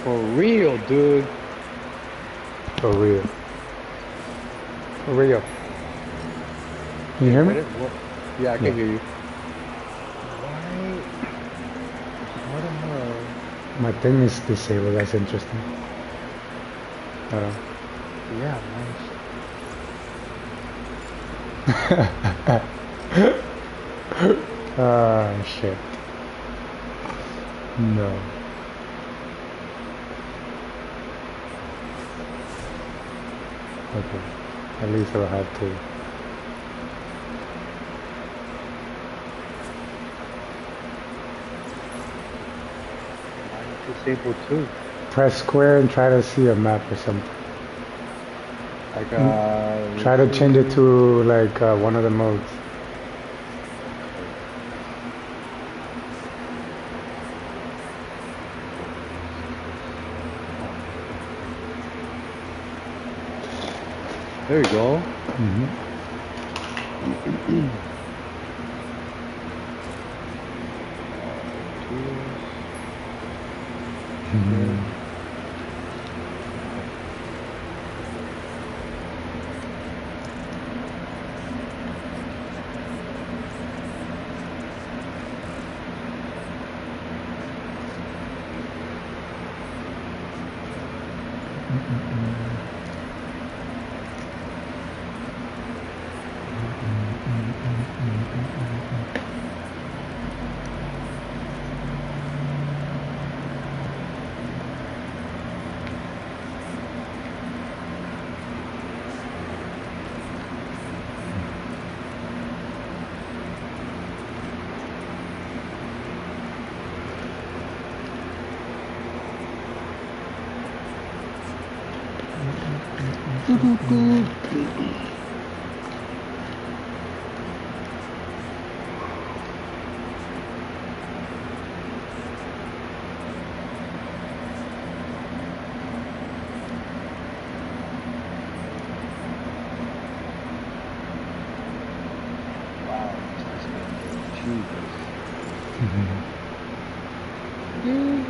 For real, dude. For real. For real. Can you hear me? Yeah, I can hear you. What the hell? My thing is disabled. That's interesting. Yeah, Ah, shit. No. Okay. At least I'll have to. Mine's disabled too. Press square and try to see a map or something. Like, try to change it to like one of the modes. There you go.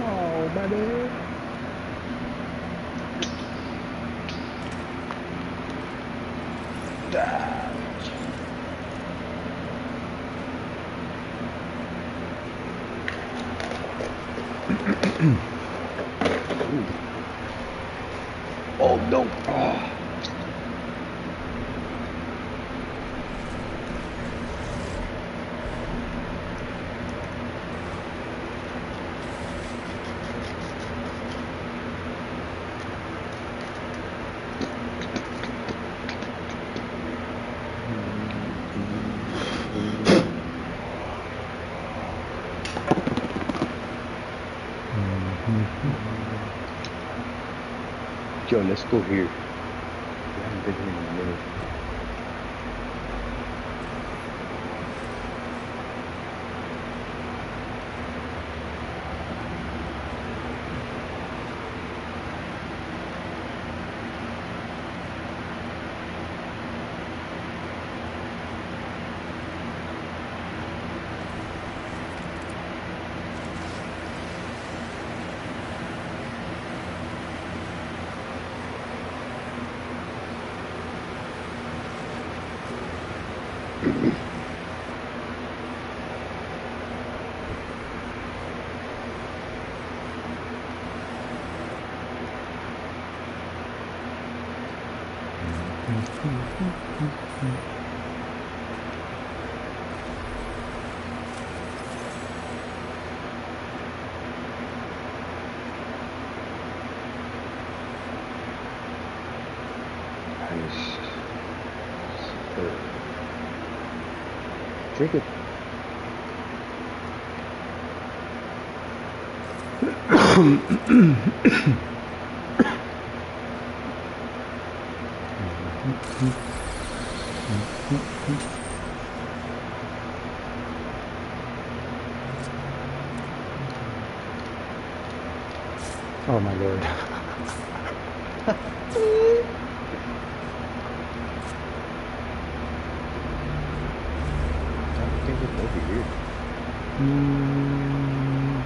Oh, buddy. Oh no! Yo, let's go here. We haven't been here in a minute. Nice. Drink it. Oh my lord. I think it's over here. Mm,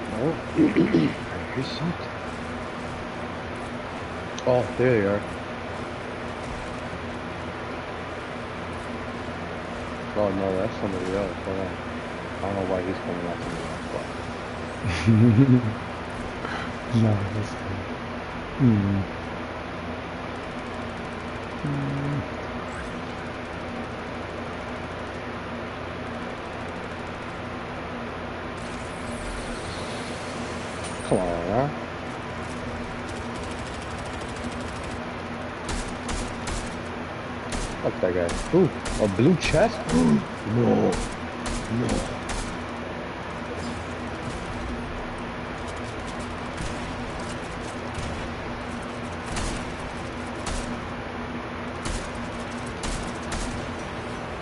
Oh, I hear something. Oh, there they are. Oh no, that's somebody else. Hold on. I don't know why he's coming after me. no, that's mm, mm, Come on, huh? Fuck that guy. Ooh, a blue chest? No, no.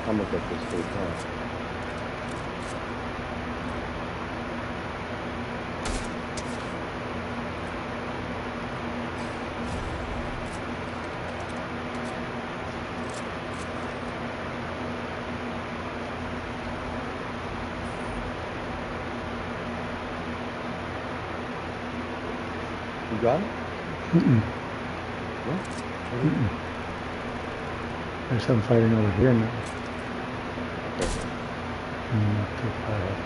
I'm gonna get this dude, huh? You got it? mm-mm, No? mm-mm. There's some fighting over here now. Okay. Not too far ahead.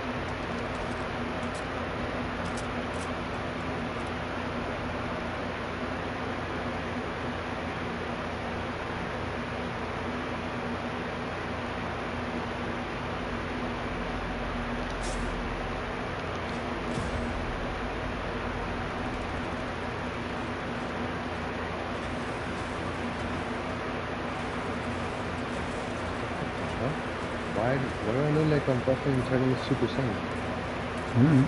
Huh? Why do I look like I'm fucking turning Super Saiyan? Mm-mm.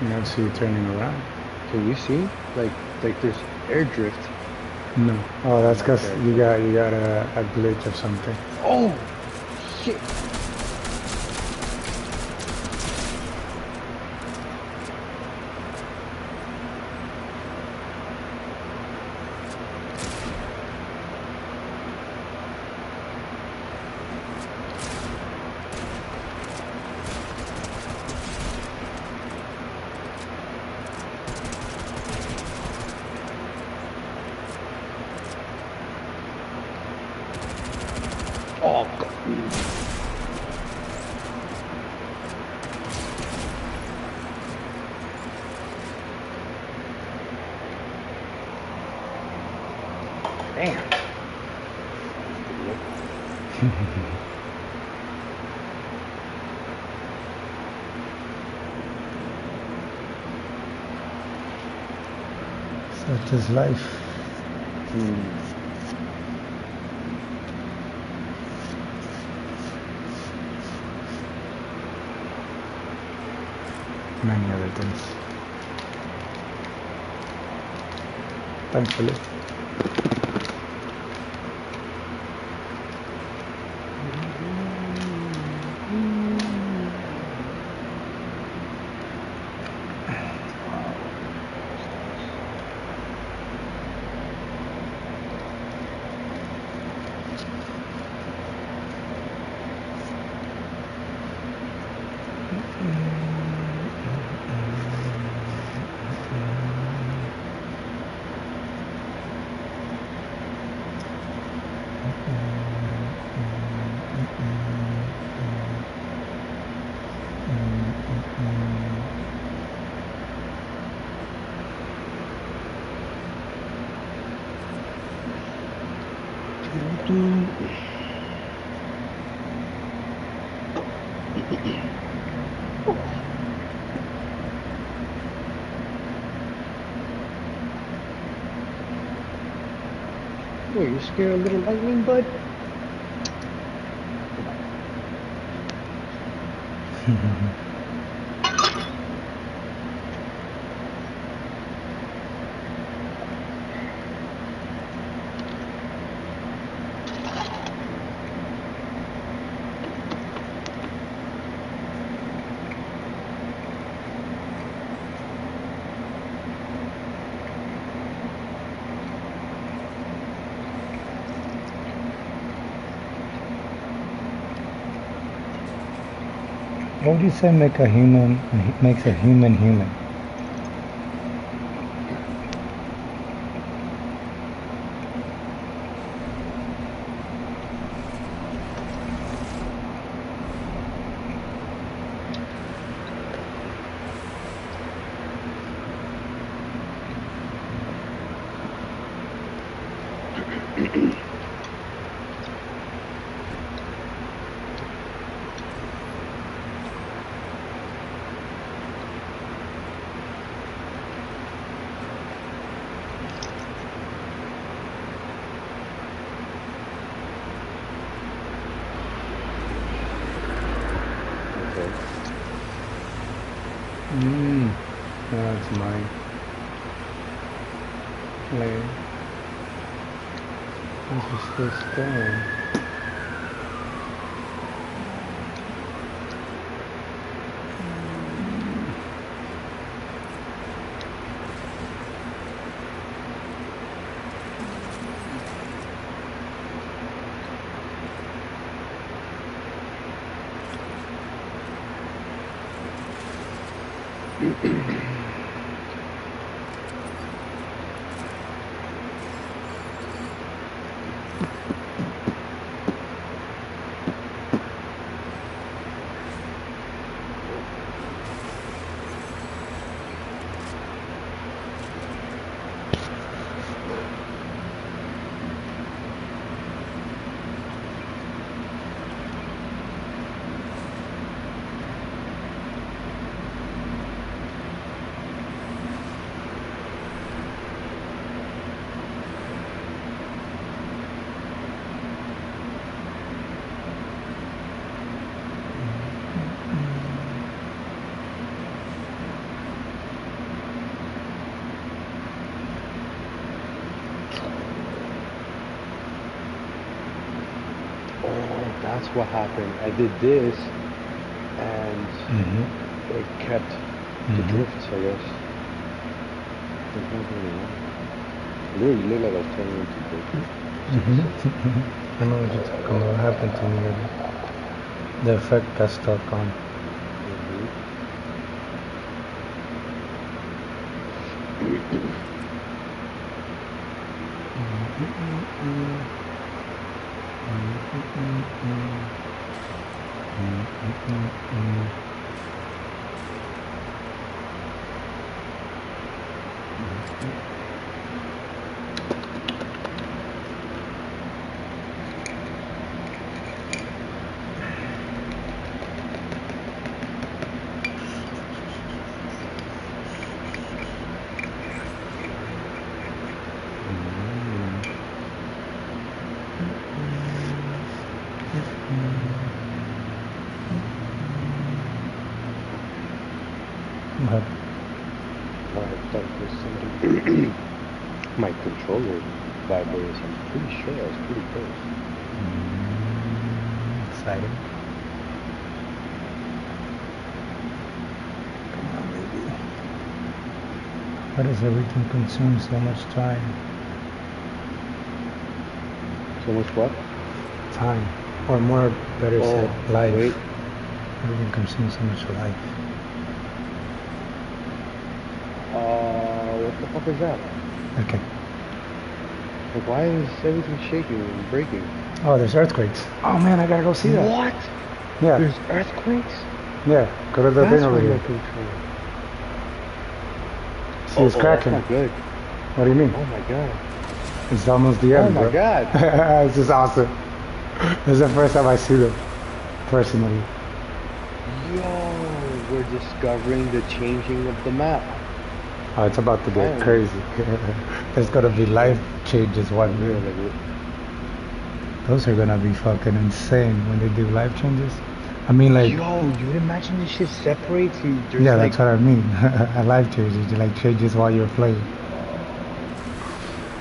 You don't see it turning around. Can you see? Like there's air drift No. Oh, on that's my because character. you got a glitch of something. Oh! Shit! Oh, God. Damn. Such is life. Many other things. Thankfully. Wait, you scared of little lightning, bud? What would you say makes a human human? That's mine. Like, this is still stone. That's what happened. I did this, and it kept the drifts, I guess. Really look like I was turning into I know what you're talking about. What happened to me? The effect got stuck on. My controller vibrates. I'm pretty sure I was pretty close. Exciting. Come on, baby. Why does everything consume so much time? So much what? Time. Or more, better said, life. Wait. Everything consumes so much life. What the fuck is that? Okay. Like, why is everything shaking and breaking? Oh, there's earthquakes. Oh man, I gotta go see that. What? Yeah. There's earthquakes? Yeah, go to the thing over here. See, it's cracking. That's not good. What do you mean? Oh my god. It's almost the end, Oh my god. This is awesome. This is the first time I see them, personally. Yo, we're discovering the changing of the map. Oh, it's about to get crazy. There's gonna be life changes one day. Those are gonna be fucking insane when they do life changes. I mean, like, yo, you would imagine this shit separates and there's yeah, that's what I mean. A life changes, it like changes while you're playing.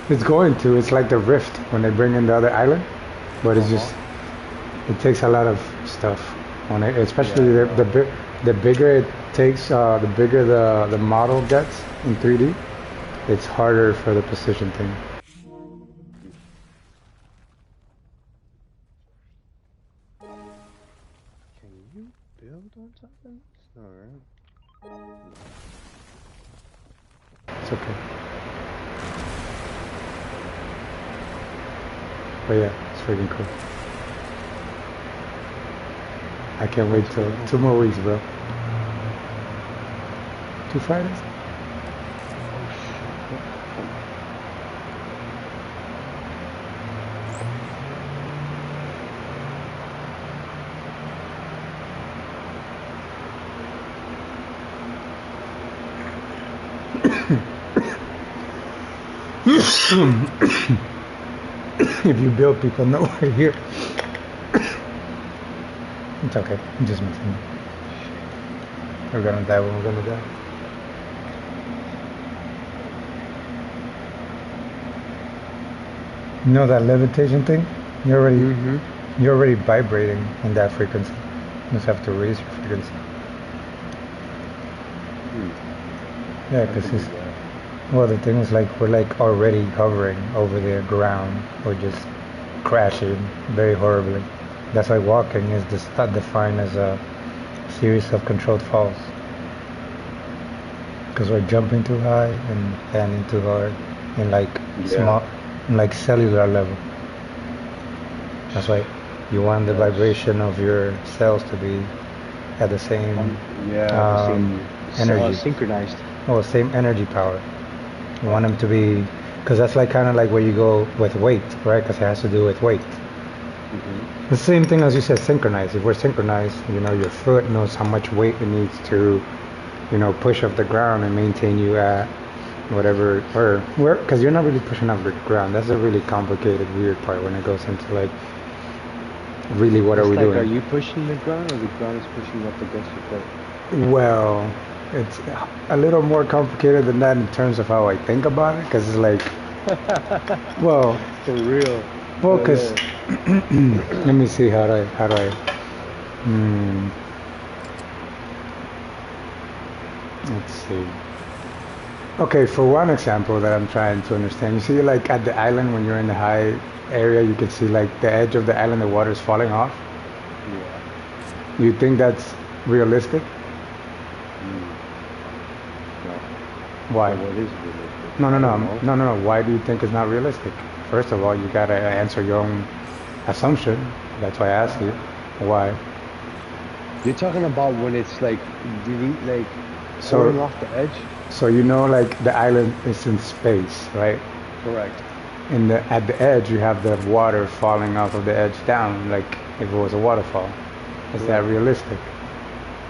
It's going to. It's like the Rift when they bring in the other island, but it's just it takes a lot of stuff on it, especially the bigger it takes, the bigger the model gets in 3D. It's harder for the precision thing. Can you build on top of It's okay. But yeah, it's freaking cool. I can't wait till 2 more weeks, bro. 2 Fridays? If you build people nowhere here. It's okay. I'm just messing. We're gonna die when we're gonna die. You know that levitation thing? You're already vibrating in that frequency. You just have to raise your frequency. Yeah, because it's well, the thing is like we're like already hovering over the ground or just crashing very horribly. That's why walking is just defined as a series of controlled falls. Because we're jumping too high and landing too hard in like small, in like cellular level. That's why you want the vibration of your cells to be at the same energy, synchronized. well, same energy power. You want them to be, because that's like kind of like where you go with weight, right? Because it has to do with weight. The same thing as you said, synchronized. If we're synchronized, you know, your foot knows how much weight it needs to, you know, push off the ground and maintain you at whatever, or where, because you're not really pushing off the ground. That's a really complicated, weird part when it goes into like, really what are we doing? Are you pushing the ground or the ground is pushing up against your foot? Well, it's a little more complicated than that in terms of how I think about it, because it's like, well, for real. Well, because let me see how do I let's see. Okay, for one example that I'm trying to understand, you see like at the island when you're in the high area, you can see like the edge of the island, the water is falling off. Yeah. You think that's realistic? No. Why? What is realistic? No. Why do you think it's not realistic? First of all, you gotta answer your own assumption. That's why I asked you. Why? You're talking about when it's like really like falling off the edge? So you know like the island is in space, right? Correct. And at the edge you have the water falling off of the edge down, like if it was a waterfall. Is that realistic?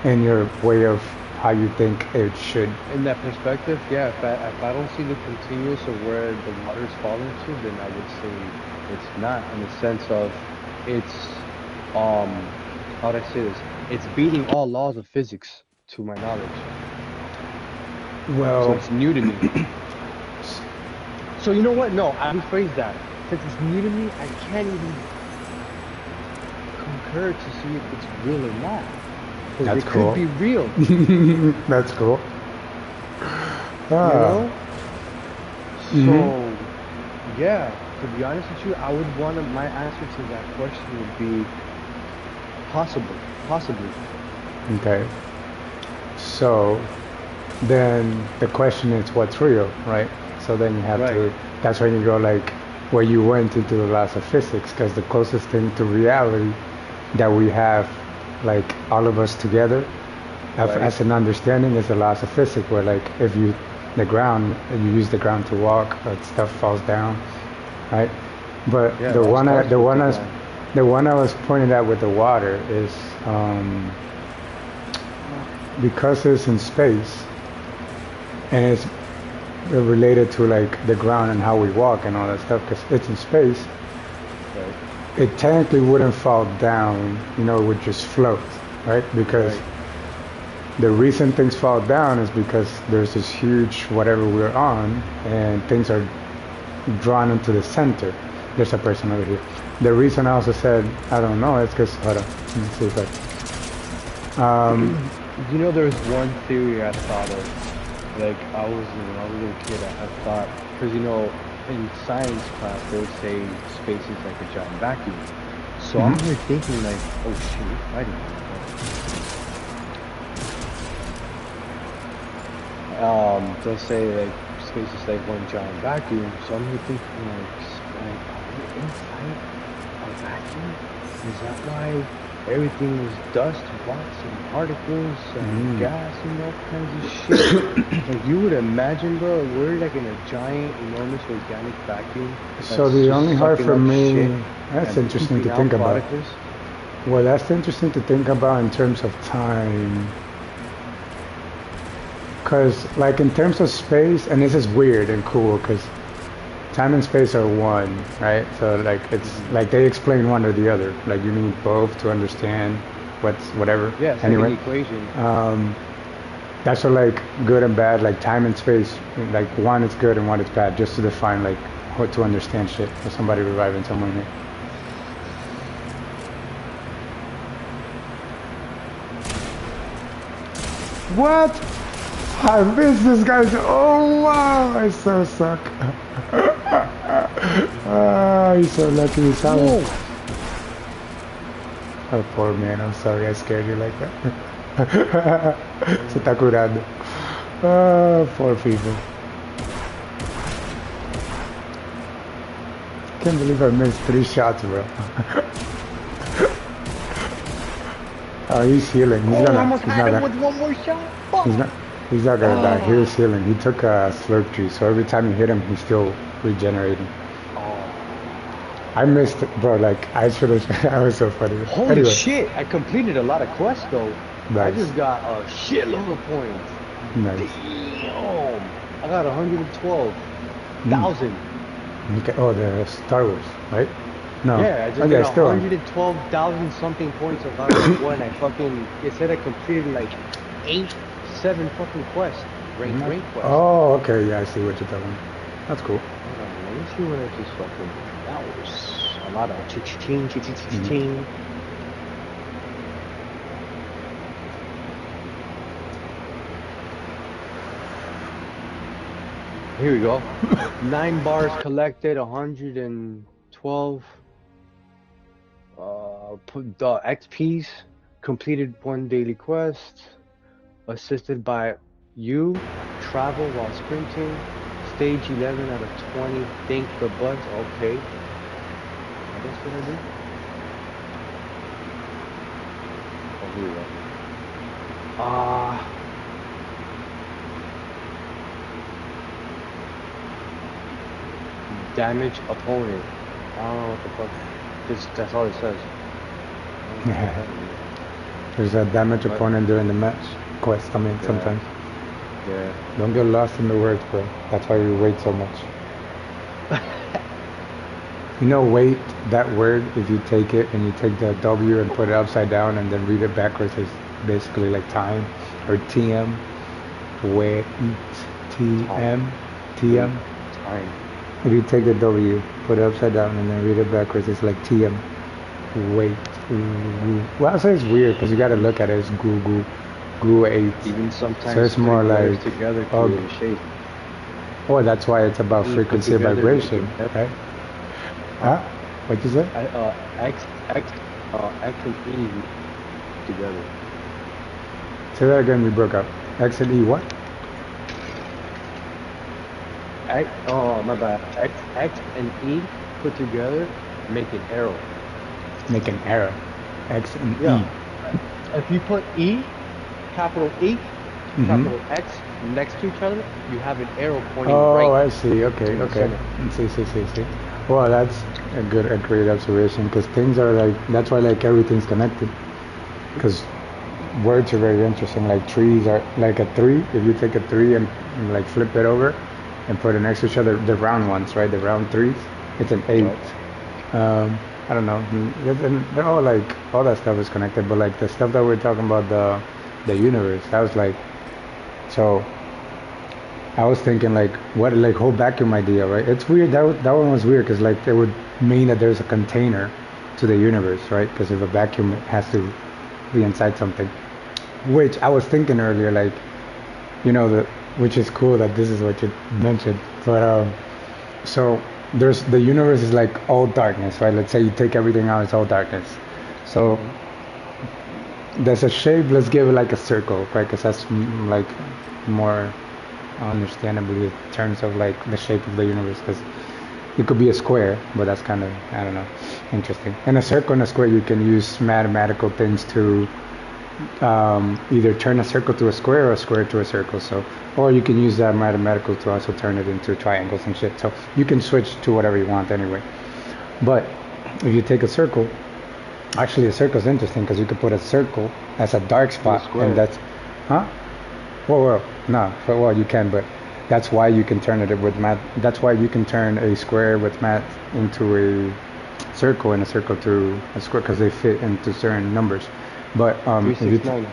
In your way of how you think it should? In that perspective, yeah. If I don't see the continuous of where the water is falling to, then I would say it's not, in the sense of it's how do I say this? It's beating all laws of physics to my knowledge. Well, so it's new to me. So you know what? No, I rephrase that. Since it's new to me, I can't even concur to see if it's real or not. That's it cool. Could be real. That's cool. You know? So, yeah, to be honest with you, I would want my answer to that question would be possibly. Okay. So, then the question is what's real, right? So then you have to, that's when you go like, where you went into the laws of physics, because the closest thing to reality that we have, like all of us together, as an understanding, is the laws of physics, where like if you use the ground to walk, stuff falls down, right? But the one I was pointing out with the water is because it's in space and it's related to like the ground and how we walk and all that stuff, because it's in space. It technically wouldn't fall down, you know, it would just float, right? Because the reason things fall down is because there's this huge whatever we're on and things are drawn into the center. There's a person over here. The reason I also said, I don't know, it's because, hold on, let me see if you know, there's one theory I thought of, like when I was a little kid, I thought, because you know, in science class they would say space is like a giant vacuum. So I'm here thinking like, oh shit, we're fighting. They'll say like space is like one giant vacuum. So I'm here thinking like, are we inside a vacuum? Is that why everything is dust, rocks, and particles and Mm. gas and all kinds of shit? Like you would imagine, bro, we're like in a giant, enormous organic vacuum So that's the just only hard sucking for up shit me, that's and interesting to pooping out think about. particles. Well, that's interesting to think about in terms of time. Because, like, in terms of space, and this is weird and cool, because time and space are one, right? So, like, it's Hmm. like they explain one or the other. Like, you need both to understand what's whatever. Yeah, it's like an Anyway, equation. um, that's what, like, good and bad, like, time and space, like, one is good and one is bad, just to define, like, what to understand shit. For somebody reviving someone here. What? I missed this guy's. Oh wow! I so suck. Ah, he's so lucky he's solid. Whoa! Oh, poor man. I'm sorry I scared you like that. Se está curando. Ah, poor people. Can't believe I missed 3 shots, bro. Oh, he's healing. He's Oh, I gonna. almost He's had not him gonna. with one more shot. He's Fuck. not. He's not gonna die. He's Oh. healing. He took a slurp tree, so every time you hit him, he's still regenerating. Oh. I missed it, bro. Like I should have. That was so funny. Holy Anyway, shit! I completed a lot of quests though. I nice, just got a shitload of points. nice. Damn! I got Mm. 112,000. Okay. Oh, the Star Wars, right? No. Yeah, I Oh just yeah, got still on. 112,000 something points on God of War, and I fucking it said I completed like 7 fucking quests, Not- rank quests. Oh, okay. Yeah, I see what you're talking. That's cool. Hold on, let me see what I just fucking. That was a lot of ching ching ching ching Mhm. ching. Here we go. 9 bars collected, 112 put the XPs, completed 1 daily quest, assisted by you, travel while sprinting, stage 11 out of 20, thank the buds, okay. What else did I do? Oh, here we go. Ah, damage opponent. I don't know what the fuck. That's all it says. I don't know what that means. There's a damage But opponent during the match quest. I mean, yeah, sometimes. yeah. Don't get lost in the words, bro. That's why we wait so much. You know, wait, that word, if you take it and you take the W and put it upside down and then read it backwards, is basically like time or TM. Wait, Time. TM, Wait. TM. Time. If you take the W, put it upside down and then read it backwards, it's like TM. Wait. Well, I say it's weird because you got to look at it as goo 8. Even So sometimes it's more putting letters like, together oh, create a shape. oh, that's why it's about E put frequency and together make vibration, an F. right? Huh? Huh? What you say? X and E together. Say that again, we broke up. X and E what? Oh, my bad. X and E put together make an arrow. Make an arrow. X and Yeah. E. If you put capital E, Mm-hmm. capital X next to each other, you have an arrow pointing Oh, right I see. Okay, to the okay. center. See. Well, that's a great observation because things are like, that's why like everything's connected. Because words are very interesting. Like trees are like a 3. If you take a 3 and like flip it over and put it next to each other, the round ones, right? The round 3s, it's an 8. Right. I don't know. And they're all like all that stuff is connected, but like the stuff that we're talking about, the universe, that was like so. I was thinking like what like whole vacuum idea, right? It's weird that one was weird because like it would mean that there's a container to the universe, right? Because if a vacuum has to be inside something, which I was thinking earlier, like the which is cool that this is what you mentioned, but so there's the universe is like all darkness, right? Let's say you take everything out, it's all darkness. So Mm-hmm. there's a shape. Let's give it like a circle, right? Because that's like more. understandably in terms of like the shape of the universe, because it could be a square, but that's kind of, I don't know, interesting. And a circle and a square, you can use mathematical things to either turn a circle to a square or a square to a circle. So, or you can use that mathematical to also turn it into triangles and shit. So you can switch to whatever you want anyway. But if you take a circle, actually a circle is interesting because you could put a circle as a dark To a spot, and square. that's, huh? Well, no, well you can, but that's why you can turn it with math. That's why you can turn a square with math into a circle and a circle to a square because they fit into certain numbers. But if you 369.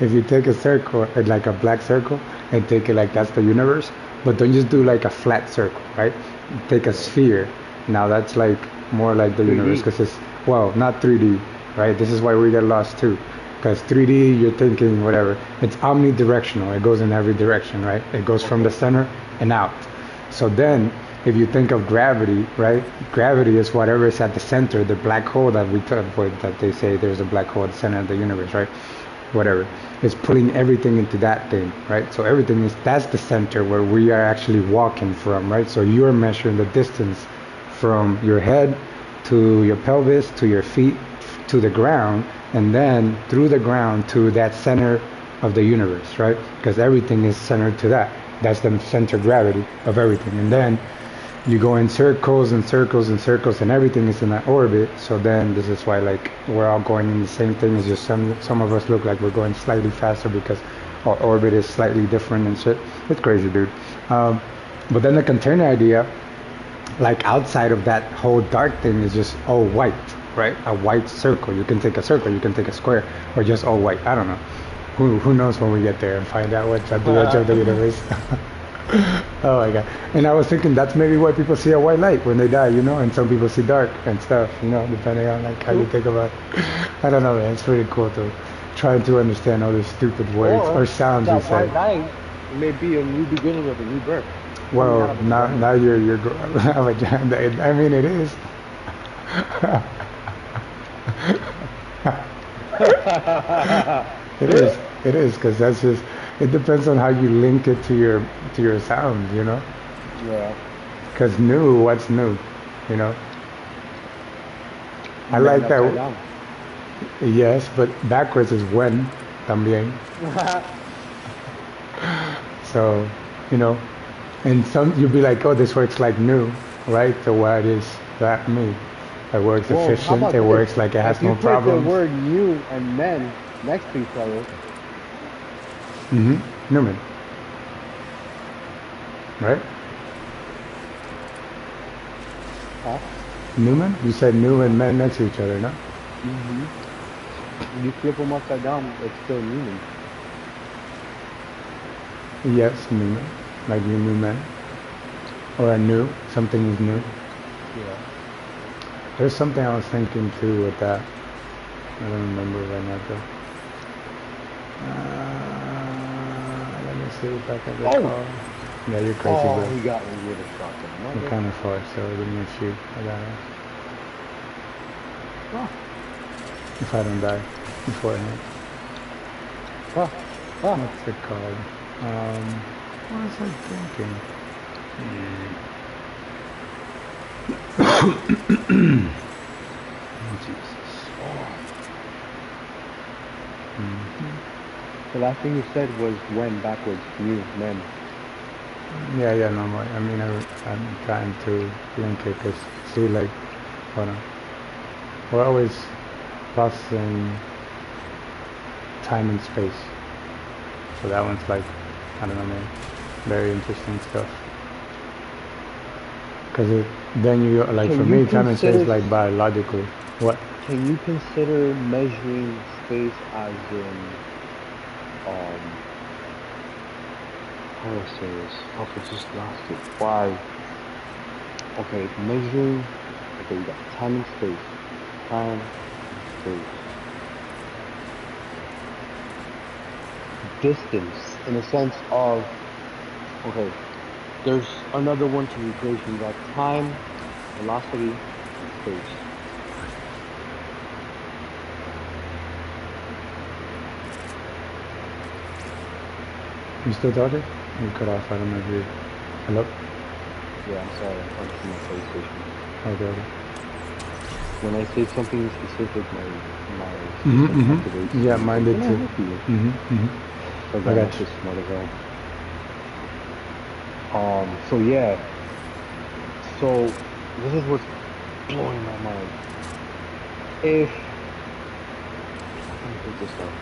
if you take a circle, like a black circle, and take it like that's the universe, but don't just do like a flat circle, right? Take a Right. sphere. Now that's like more like the universe 3D. because it's, well, not 3D, right? This is why we get lost too. Because 3D, you're thinking whatever. It's omnidirectional. It goes in every direction, right? It goes from the Okay. center and out. So then, if you think of gravity, right? Gravity is whatever is at the center, the black hole that we talk about, that they say there's a black hole at the center of the universe, right? Whatever. It's pulling everything into that thing, right? So everything is, that's the center where we are actually walking from, right? So you're measuring the distance from your head to your pelvis to your feet to the ground, and then through the ground to that center of the universe, right? Because everything is centered to that. That's the center of gravity of everything. And then you go in circles and circles and circles, and everything is in that orbit. So then this is why like we're all going in the same thing. It's just some of us look like we're going slightly faster because our orbit is slightly different and shit. It's crazy, dude. But then the container idea, like outside of that whole dark thing, is just all white, right? A white circle. You can take a circle, you can take a square, or just all white. I don't know. Who knows when we get there and find out what's at the edge of the universe. Oh my god. And I was thinking that's maybe why people see a white light when they die, you know, and some people see dark and stuff, you know, depending on like how you think about it. I don't know, man. It's pretty cool to try to understand all these stupid words Or or sounds we that say. white light may be a new beginning of a new birth. Coming Well, out of the now ground. you're I mean, it is. It is. It is because that's just. It depends on how you link it to your sound, you know. Yeah. Because new, what's new, you know. I Men like upside that. down. Yes, but backwards is when también. So, you know, and some you'll be like, oh, this works like new, right? So what is that mean? It works Well, how efficient. It about this? works like it has If you no put the problems. word new and men next to each other, Newman, right? huh? Newman? You said new and men next to each other, no? You flip them upside down, it's still Newman. Yes, Newman. Like you new men. Or a new. Something is new. Yeah. There's something I was thinking too with that. I don't remember right now though. Let me see if I can Oh! recall. Yeah, you're crazy, Oh, bro. he got me with a shotgun. I'm kind of far, so it didn't shoot. I got it. Oh, If I don't die beforehand. oh, oh. What's it called? What was I thinking? Oh, Jesus. The last thing you said was when backwards, new, men. Yeah, yeah, no, I mean, I'm trying to link it because, see, like, hold on. We're always processing time and space. So that one's like, I don't know, man, very interesting stuff. Because then you, like, for Can you me, time and space, consider like, biologically. What? can you consider measuring space as in how do I say this? Okay, just lost it. Why? Okay, measuring. Okay, you got time and space. Time, space. Distance, in the sense of, okay, there's another one to the equation. You got time, velocity, and space. You still talking? You cut off. I don't know if you. Hello? Yeah, I'm sorry, I'm talking to my PlayStation. Okay. Okay. When I say something specific, my system activates Mm-hmm. Yeah, and mine goes, did can I too. help you? Mm-hmm. Mm-hmm. Because I I'm got also you. smart as hell. So yeah, so this is what's blowing my mind. If, how can I put this up?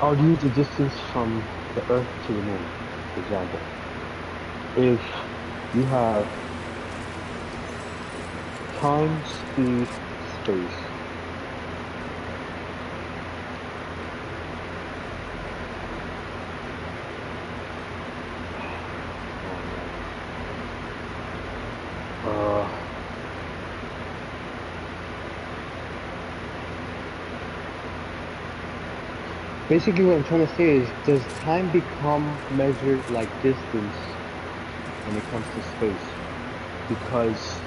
I'll use the distance from the Earth to the Moon, for example. If you have time, speed, space. Oh man. Uh, Basically what I'm trying to say is, does time become measured like distance when it comes to space? Because,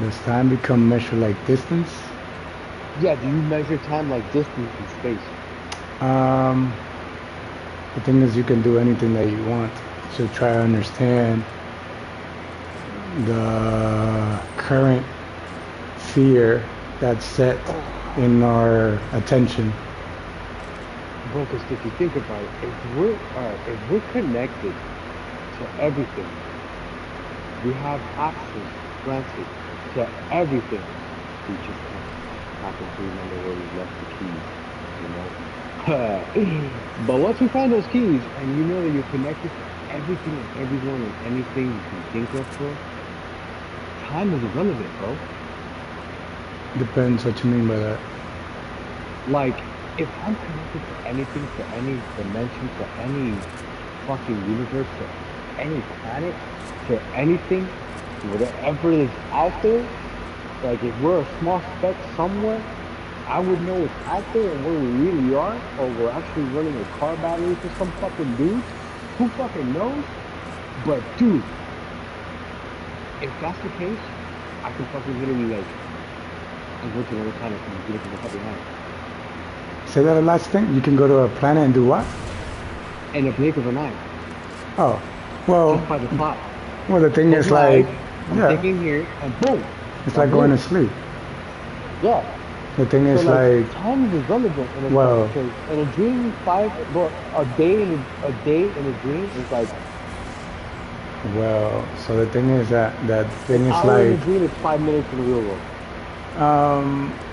Does time become measured like distance? yeah, do you measure time like distance in space? Um, the thing is, you can do anything that you want to try to understand the current fear that's set in our attention. Bro, because if you think about it, if we're connected to everything, we have access, granted, to everything. We just happen to remember where we left the keys, you know? But once we find those keys and you know that you're connected to everything and everyone and anything you can think of, bro, time is irrelevant, bro. Depends what you mean by that. Like, if I'm connected to anything, to any dimension, to any fucking universe, to any planet, to anything, whatever is out there, like if we're a small speck somewhere, I would know it's out there and where we really are, or we're actually running a car battery for some fucking dude. Who fucking knows? But dude, if that's the case, I can fucking literally like, I go to another planet and get it in a couple nights. Say that last thing. You can go to a planet and do what? In a blink of an eye, Oh, well, just by the thought. well. The thing Close is, my like, eyes, I'm yeah, thinking here, and boom, it's I'm like going here. to sleep. Yeah. The thing So is, like, like, time is irrelevant in a sense, well, because in a dream, bro, a day in a dream is like well. So the thing is that an thing is hour in a like, dream is 5 minutes in the real world.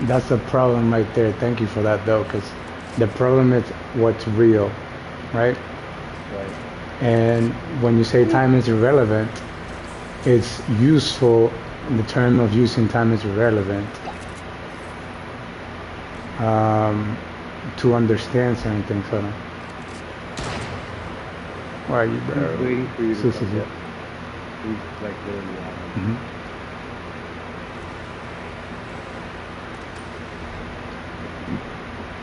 that's a problem right there. Thank you for that though, because the problem is what's real, right? Right. And when you say time is irrelevant, it's useful. The term of using time is irrelevant um, to understand certain things. Hold on. Why are you, He's bro? waiting for you to This come. is it. Yep. He's like literally on him. Hmm.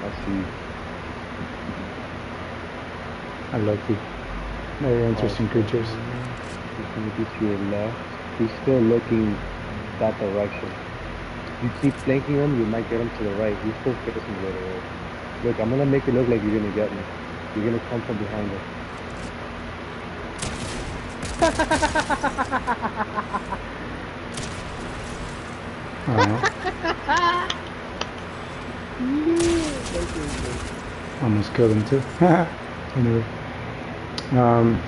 I see. I love you. Very Alright, interesting so creatures. he's gonna get to your left. He's still looking that direction. You keep flanking him, you might get him to the right. He's still facing the other way. Look, I'm gonna make it look like you're gonna get me. You're gonna come from behind him. Uh, Yeah, that's it. almost killed him too. Anyway, um,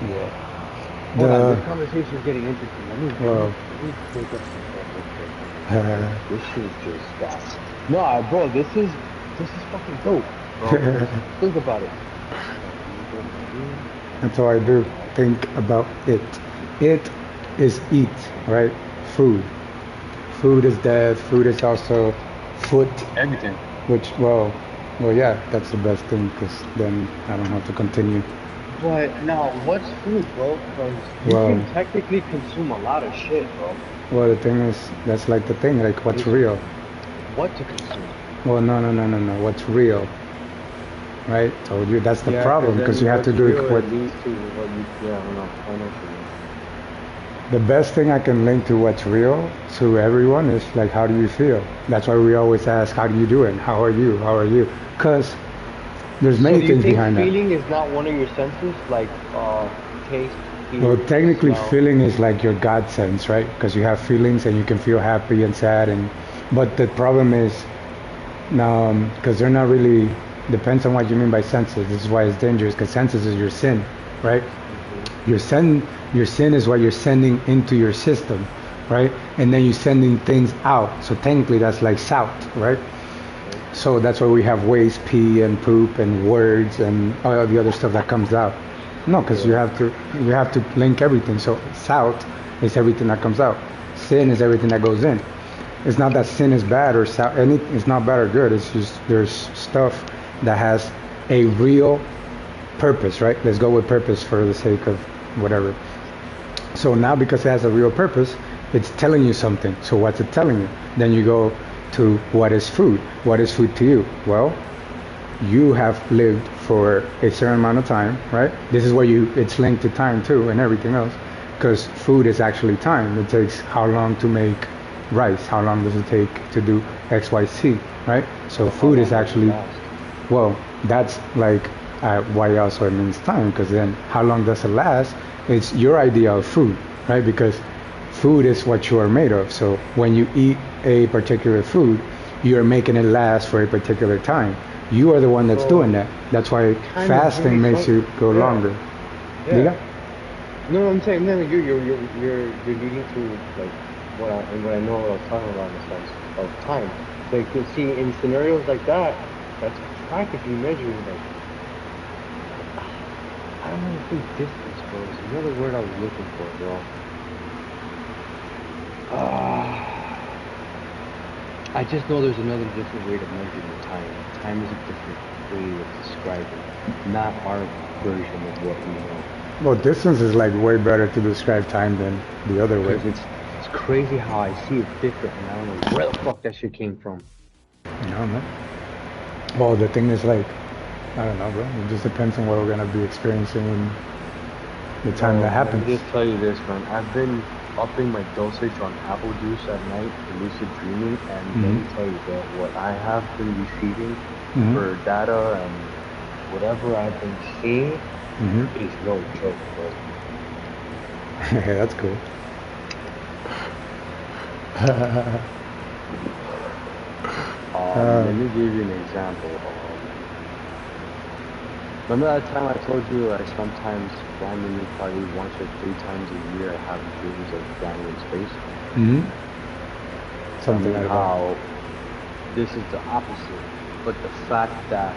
Yeah. Hold on, this the conversation is getting interesting. well, Let me break up some stuff real quick. This shit just got. No, bro, this is fucking dope, bro. Cause think about it. Hold on, let me go in my room. that's how I do think about it. It is eat, right? Food. Food is death. Food is also foot, Everything. which well, yeah, that's the best thing because then I don't have to continue. But now, what's food, bro? Cause you Well, can technically consume a lot of shit, bro. well, the thing is, that's like the thing, like But what's it's real. what to consume. Well, no. What's real, right? Told you that's the Yeah, cause problem because you then have to what's do it real, with it leads to what you. Yeah, I know what you mean. the best thing I can link to what's real to everyone is like, how do you feel? That's why we always ask, how do you doing? How are you? How are you? Because There's So many do you things think behind that. feeling is not one of your senses, like taste, Well, hear, technically, smell? feeling is like your God sense, right? Because you have feelings and you can feel happy and sad, and but the problem is now because they're not really depends on what you mean by senses. This is why it's dangerous because senses is your sin, right? Hmm. Your sin is what you're sending into your system, right? And then you're sending things out. So technically, that's like salt, right? Okay. So that's why we have waste, pee, and poop, and words, and all the other stuff that comes out. No, because Yeah. you have to link everything. So salt is everything that comes out. Sin is everything that goes in. It's not that sin is bad or any. It's not bad or good. It's just there's stuff that has a real purpose, right? Let's go with purpose for the sake of whatever. So now because it has a real purpose, it's telling you something. So what's it telling you? Then you go to what is food? What is food to you? Well, you have lived for a certain amount of time, right? This is where it's linked to time too and everything else. Because food is actually time. It takes how long to make rice? How long does it take to do X, Y, Z, right? So So how food is long does it actually, last? well, that's like why also it means time, because then how long does it last? It's your idea of food, right? Because food is what you are made of. So when you eat a particular food, you are making it last for a particular time. You are the one that's doing So that. That's why time is fasting very makes you go yeah, longer. Diga? yeah. No, I'm saying no, you're leading to like what I know what I was talking about in the sense of time. So you can see in scenarios like that, that's practically measuring like I don't want to say distance, bro. It's another word I was looking for, bro. I just know there's another different way to measure the time. Time is a different way of describing, not our version of what we know. Well, distance is like way better to describe time than the other way. Because it's crazy how I see it different, and I don't know where the fuck that shit came from. I don't know. Well, the thing is like, I don't know, bro. It just depends on what we're gonna be experiencing in the time that Bro, let happens. me just tell you this, man. I've been upping my dosage on apple juice at night for lucid dreaming, and let Hmm. me tell you that what I have been receiving Hmm. for data and whatever I've been seeing Hmm. is no joke, bro. Yeah, that's cool. Let uh, me give you an example. Remember that time I told you I sometimes randomly, probably once or three times a year, I have dreams of flying in space? hmm. Tell Something me like that. how this is the opposite, but the fact that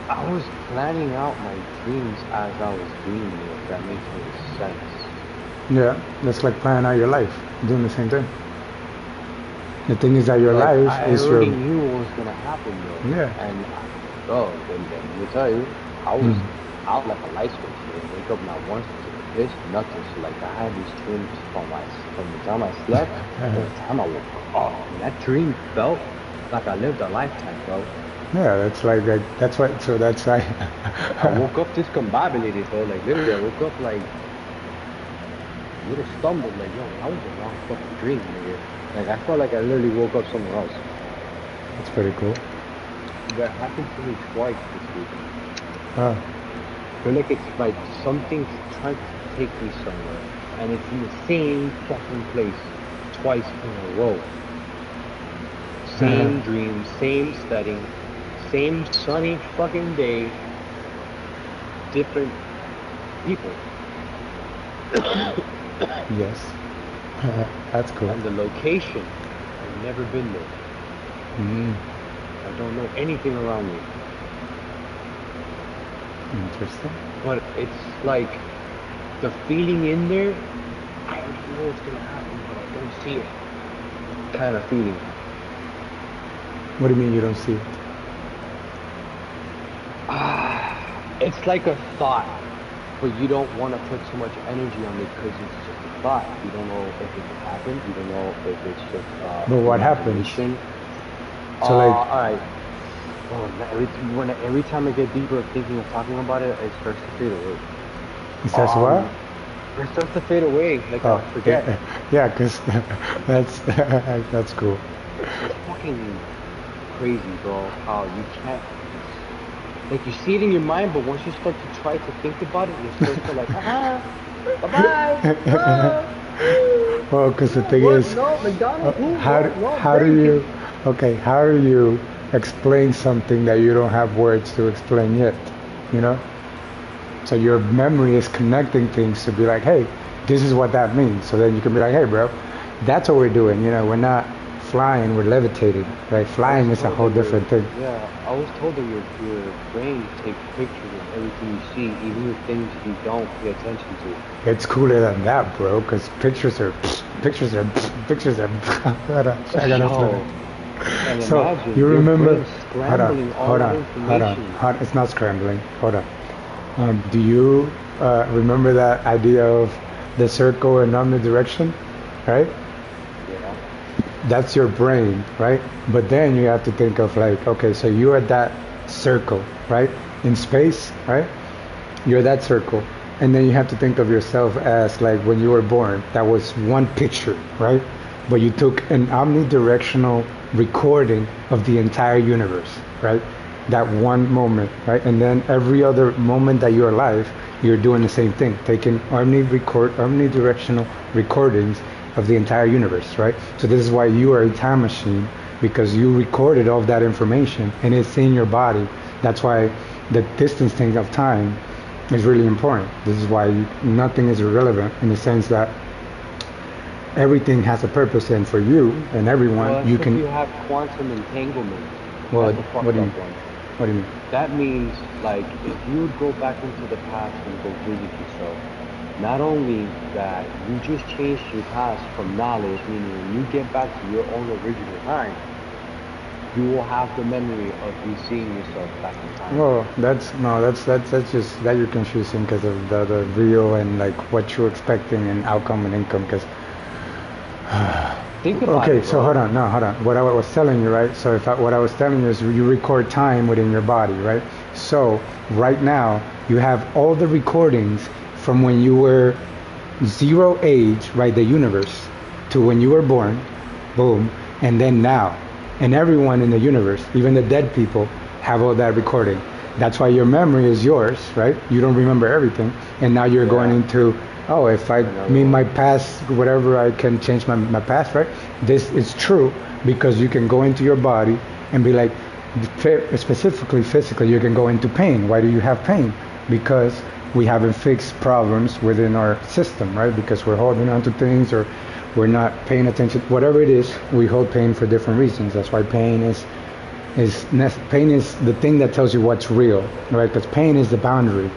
I was planning out my dreams as I was dreaming, if that makes any sense. Yeah, that's like planning out your life, doing the same thing. The thing is that your Like life I is your already knew what was gonna happen though, yeah. and oh, then let me tell you, I was Mm. out like a light switch. I didn't wake up not once to take a piss, nothing. So like I had these dreams from the time I slept to the time I woke up. Oh, and that dream felt like I lived a lifetime, bro. Yeah, like that's why. So that's why. I woke up discombobulated, bro. Like literally, I woke up like a little stumbled. Like yo, I was in the wrong fucking dream, nigga. Like I felt like I literally woke up somewhere else. That's pretty cool. That happened to me twice this week. Oh, Feel like it's like something's trying to take me somewhere, and it's in the same fucking place twice in a row. Same dream, same setting, same sunny fucking day, different people. yes. That's cool. And the location, I've never been there. Mm, I don't know anything around me. interesting. But it's like the feeling in there, I already know what's gonna happen, but I don't see it. Kind of feeling. What do you mean you don't see it? It's like a thought, but you don't want to put too much energy on it because it's just a thought. You don't know if it can happen. You don't know if it's just But what happens? imagination. So like, All right. Oh, every time I get deeper of thinking of talking about it, it starts to fade away. it starts what? Um, it starts to fade away. Like Oh, I forget. yeah, yeah, because that's that's cool. It's fucking crazy, bro. How you can't, like, you see it in your mind, but once you start to try to think about it, you start to like, bye bye, Well, because the thing what? is, No, McDonald's, who? No, no, how do Burger King. you, okay, how do you explain something that you don't have words to explain yet? You know? So your memory is connecting things to be like, hey, this is what that means. So then you can be like, hey, bro, that's what we're doing. You know, we're not flying, we're levitating. Right? I was Flying is a told whole that your, different thing. yeah, I was told that your brain takes pictures of everything you see, even the things you don't pay attention to. It's cooler than that, bro, because pictures are, pictures are. I gotta slow Yo, and So imagine you your remember? brain Hold on, scrambling all hold that on, hold on, information. hold. It's not scrambling. Hold on. Do you remember that idea of the circle in omnidirection? Right? Yeah. That's your brain, right? But then you have to think of like, okay, so you're at that circle, right? In space, right? You're that circle. And then you have to think of yourself as like when you were born, that was one picture, right? But you took an omnidirectional recording of the entire universe, right? That one moment, right? And then every other moment that you're alive, you're doing the same thing, taking omnidirectional recordings of the entire universe, right? So this is why you are a time machine, because you recorded all of that information and it's in your body. That's why the distance thing of time is really important. This is why nothing is irrelevant in the sense that everything has a purpose, and for you and Well, everyone, you that's if can. you have quantum entanglement. Well, That's the what fucked do you up mean? one. What do you mean? That means, like, if you would go back into the past and go visit yourself, not only that you just changed your past from knowledge, meaning when you get back to your own original time, you will have the memory of you seeing yourself back in time. Well, that's no, that's just that you're confusing because of the real and like what you're expecting and outcome and income. Because Think about okay, it, so hold bro. on, no, hold on. What I was telling you, right? So what I was telling you is you record time within your body, right? So right now you have all the recordings from when you were zero age, right? The universe to when you were born, boom, and then now, and everyone in the universe, even the dead people, have all that recording. That's why your memory is yours, right? You don't remember everything, and now you're going Yeah, into, oh, if I another mean one. my past, whatever, I can change my past, right? This is true because you can go into your body and be like, specifically physically, you can go into pain. Why do you have pain? Because we haven't fixed problems within our system, right? Because we're holding on to things or we're not paying attention. Whatever it is, we hold pain for different reasons. That's why pain is the thing that tells you what's real, right? Because pain is the boundary.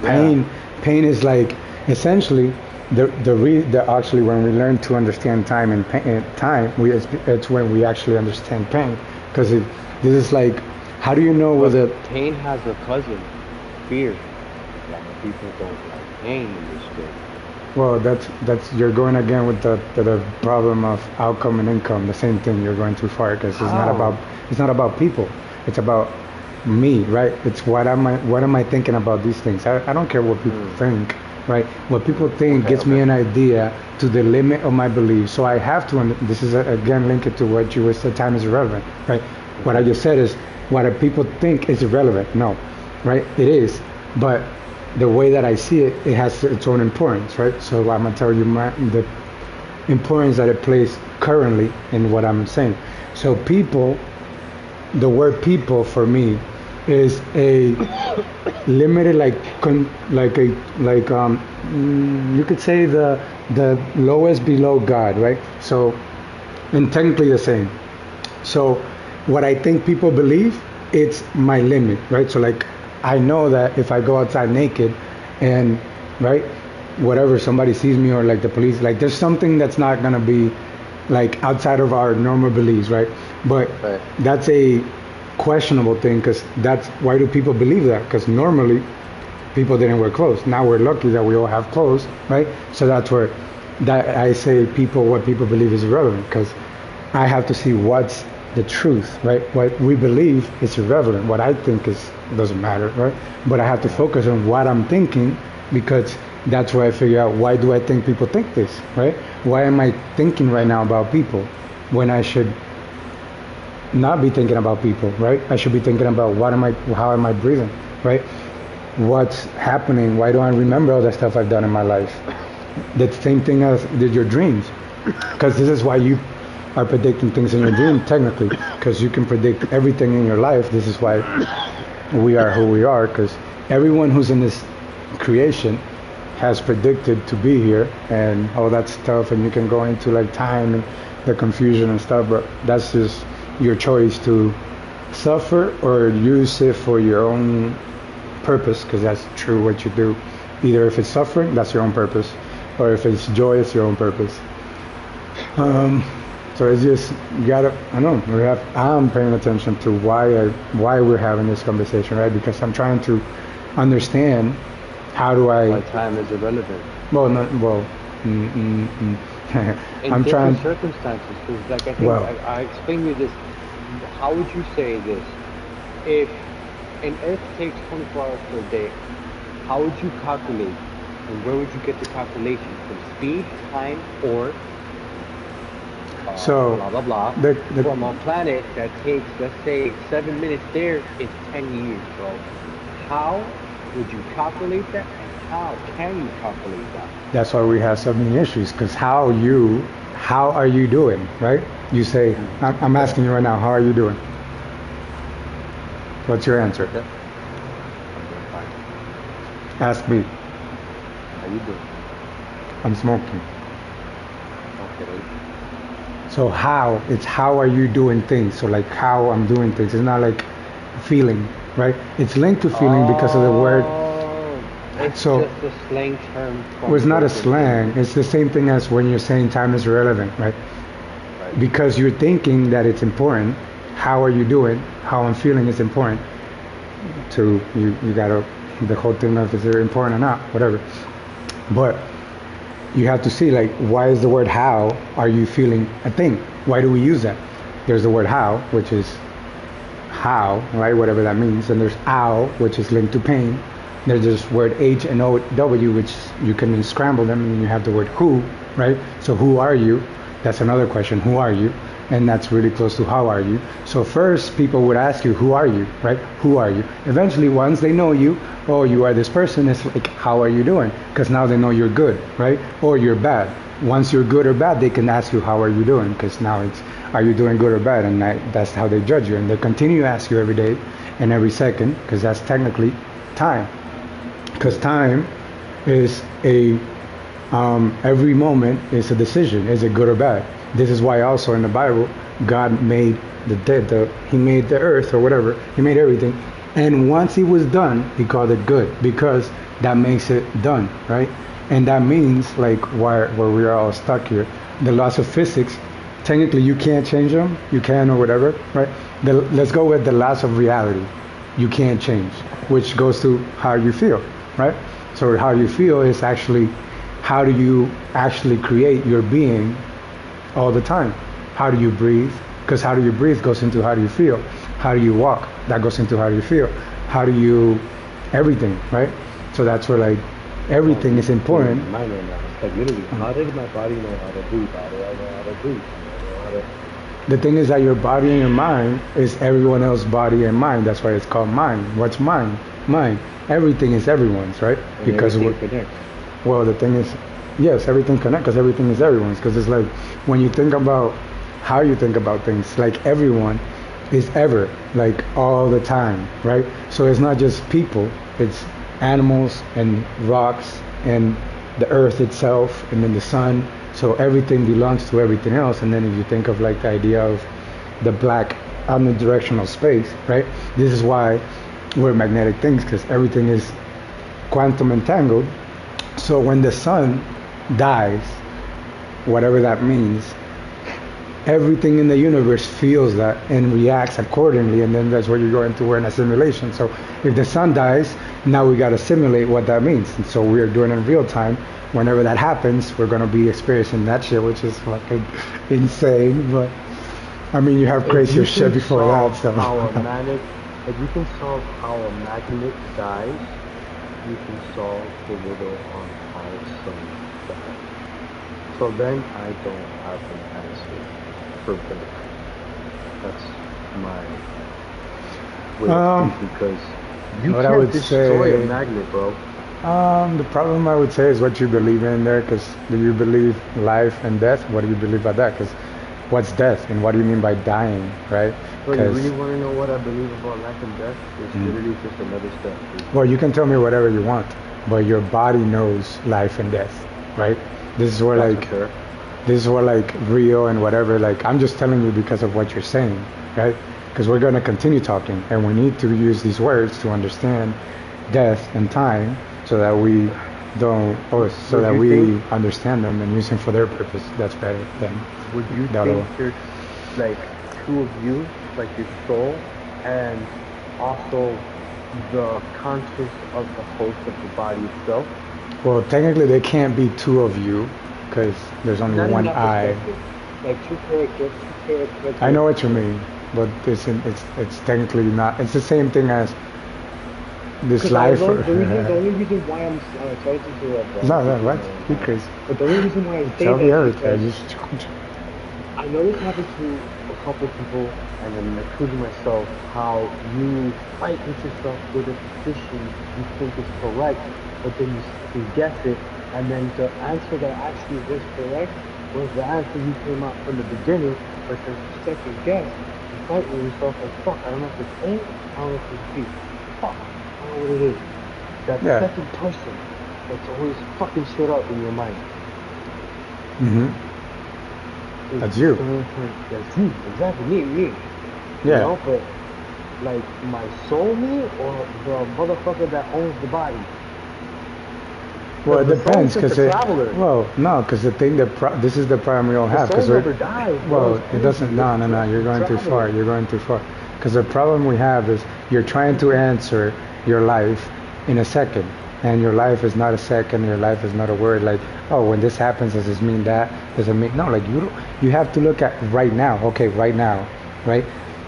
Yeah. Pain, pain is like essentially the actually when we learn to understand time and time, it's when we actually understand pain. Because this is like, how do you know But whether? pain has a cousin, fear. Like, people don't like pain in this shit. Well, that's you're going again with the problem of outcome and income. The same thing. You're going too far because How? it's not about people. It's about me, right? It's what am I thinking about these things? I don't care what people Mm, think, right? What people think okay, gets me okay. an idea to the limit of my belief. So I have to. This is again linked to what you said. Time is irrelevant, right? What I Hmm. just said is what people think is irrelevant. No, right? It is, but the way that I see it, it has its own importance, right? So I'm gonna tell you the importance that it plays currently in what I'm saying. So people, the word people for me is a limited like a you could say the lowest below God, right? So and technically the same. So what I think people believe, it's my limit, right? So like I know that if I go outside naked and right, whatever somebody sees me or like the police, like there's something that's not gonna be like outside of our normal beliefs, right? But Right. that's a questionable thing because that's why do people believe that? Because normally people didn't wear clothes. Now we're lucky that we all have clothes, right? So that's where that I say people what people believe is irrelevant because I have to see what's the truth, right? What we believe is irrelevant. What I think is doesn't matter, right? But I have to Yeah. focus on what I'm thinking because that's where I figure out why do I think people think this, right? Why am I thinking right now about people when I should not be thinking about people, right? I should be thinking about how am I breathing, right? What's happening? Why don't I remember all the stuff I've done in my life? The same thing as did your dreams, because this is why you are predicting things in your dream, technically, because you can predict everything in your life. This is why we are who we are, because everyone who's in this creation has predicted to be here and all that stuff, and you can go into like time and the confusion and stuff, but that's just your choice to suffer or use it for your own purpose, because that's true what you do. Either if it's suffering, that's your own purpose, or if it's joy, it's your own purpose. So it's just you gotta. I know I'm paying attention to why we're having this conversation, right? Because I'm trying to understand how do I. Why time is irrelevant. Well, not well. Mm, mm, mm. In I'm different trying. circumstances, because like I think Well, I explained you this. How would you say this? If an Earth takes 24 hours per day, how would you calculate, and where would you get the calculation from speed, time, or so blah blah blah? the From a planet that takes, let's say, 7 minutes there, it's 10 years, bro. How would you calculate that, and how can you calculate that? that's why we have so many issues. Because how are you doing, right? You say, I'm asking you right now, how are you doing? What's your answer? Okay. I'm doing fine. Ask me. How you doing? I'm smoking. Okay. So it's how are you doing things? So like how I'm doing things. It's not like feeling, right? It's linked to feeling because of the word. It's So just a slang term well, it's from not a the slang. It's the same thing as when you're saying time is irrelevant, right? right? Because you're thinking that it's important. How are you doing? How I'm feeling is important. To you gotta the whole thing of is it important or not, whatever. But you have to see like why is the word how are you feeling a thing? Why do we use that? There's the word how, which is how, right? Whatever that means. And there's ow, which is linked to pain. There's this word H and O W, which you can scramble them, and then you have the word who, right? So who are you? That's another question. Who are you? And that's really close to how are you. So first, people would ask you, who are you, right? Who are you? Eventually, once they know you, oh, you are this person, it's like, how are you doing? Because now they know you're good, right? Or you're bad. Once you're good or bad, they can ask you, how are you doing? Because now it's, are you doing good or bad? And that's how they judge you. And they continue to ask you every day and every second, because that's technically time. Because time is every moment is a decision. Is it good or bad? This is why also in the Bible, God made He made the earth or whatever. He made everything. And once He was done, He called it good because that makes it done, right? And that means like where we are all stuck here. The laws of physics, technically you can't change them. You can or whatever, right? Let's go with the laws of reality. You can't change, which goes to how you feel, right? So how you feel is actually how do you actually create your being all the time? How do you breathe? Because how do you breathe goes into how do you feel? How do you walk? That goes into how do you feel? How do you everything, right? So that's where like everything is important. Mine right now. It's like literally, how did my body know how to breathe? How do I know how to breathe? I know how to... The thing is that your body and your mind is everyone else's body and mind. That's why it's called mind. What's mind? Mind. Everything is everyone's, right? And Because everything connects. well, the thing is, yes, everything connects because everything is everyone's. Because it's like when you think about how you think about things, like everyone is ever, like all the time, right? So it's not just people, it's animals and rocks and the earth itself and then the sun. So everything belongs to everything else. And then if you think of like the idea of the black omnidirectional space, right? This is why we're magnetic things, because everything is quantum entangled. So when the sun dies, whatever that means, everything in the universe feels that and reacts accordingly, and then that's where you go into we're in a simulation. So if the sun dies, now we got to simulate what that means, and so we're doing it in real time. Whenever that happens, we're going to be experiencing that shit, which is fucking insane. But I mean, you have crazier shit before that. So if you can solve how a magnet dies, you can solve the riddle on how sun dies. So then I don't have an answer for both. That's my way of Um, thinking because you what I can't would destroy a say, magnet, bro. the problem I would say is what you believe in there. Because do you believe life and death? What do you believe about that? Because what's death and what do you mean by dying, right? Bro, you Because really want to know what I believe about life and death? It's literally just another step. well, you can tell me whatever you want, but your body knows life and death, right? This is where That's for like sure. this is where like Rio and whatever. Like I'm just telling you because of what you're saying, right? Because we're gonna continue talking, and we need to use these words to understand death and time, so that we don't, or so Would that you think? we understand them and use them for their purpose. That's better than Would you the other think one. there's like two of you, like your soul, and also the conscious of the host of the body itself? Well, technically, there can't be two of you because there's only Not in one that I. perspective. Like two I know what you characteristics. mean, but it's technically not. It's the same thing as this Because I life. know the only reason why I'm sorry to interrupt, bro. I'm No, no, speaking what? my own You mind. crazy? But the only reason why I say Tell me that is everything. because Just I know this happened to a couple people, and then including myself, how you fight with yourself with a position you think is correct, but then you guess it, and then the answer that actually was correct was the answer you came out from the beginning, but then you second guess, you fight with yourself like, fuck, I don't know if it's A, I don't know if it's B. Fuck, I don't know what it is. That yeah. second person that's always fucking shit up in your mind. Mhm. It's That's the you. same thing. That's you. Exactly. Me. You Yeah. know, but like my soul me or the motherfucker that owns the body. Well, Because it the soul's depends, just a cause it. traveler. Well, no, cause the thing that this is the problem we all The have, soul cause we're. never dies, bro. Well, It's it energy. doesn't. No, no, no. You're It's going too far. traveling. You're going too far. Cause the problem we have is you're trying to answer your life in a second, and your life is not a second. Your life is not a word. Like, oh, when this happens, does this mean that? Does it mean no? Like you, you have to look at right now. Okay, right now, right?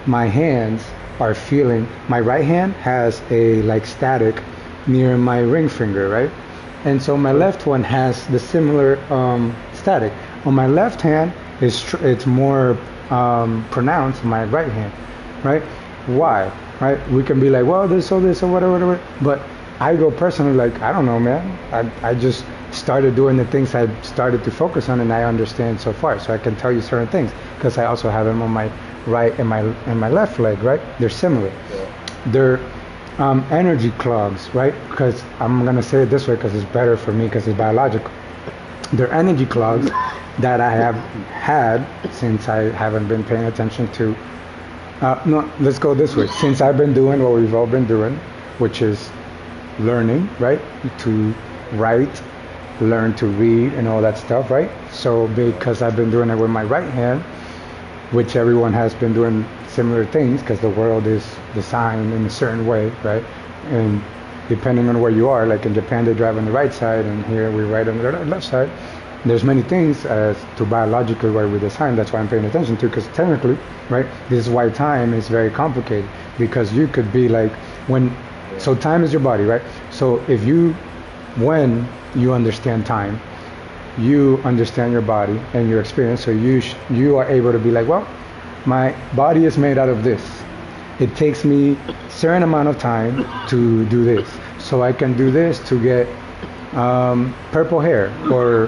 My hands are feeling. My right hand has a like static near my ring finger, right? And so my Okay. left one has the similar static. On my left hand, it's more pronounced on my right hand, right? Why? Right? We can be like, well, this or whatever, whatever. But I go personally like, I don't know, man. I just started doing the things I started to focus on, and I understand so far. So I can tell you certain things because I also have them on my right and my left leg, right? They're similar. Yeah. They're energy clogs, right? Because I'm gonna say it this way because it's better for me because it's biological. They're energy clogs that I have had since I haven't been paying attention to. No, let's go this way. Since I've been doing what we've all been doing, which is learning, right? To write, learn to read, and all that stuff, right? So Yeah. because I've been doing it with my right hand, which everyone has been doing similar things because the world is designed in a certain way, right? And depending on where you are, like in Japan, they drive on the right side, and here we ride on the left side. There's many things as to biologically why we design. That's why I'm paying attention to, because technically, right, this is why time is very complicated because you could be like when, Yeah. so time is your body, right? So if you, when you understand time, you understand your body and your experience, so you are able to be like, well, my body is made out of this. It takes me certain amount of time to do this, so I can do this to get purple hair or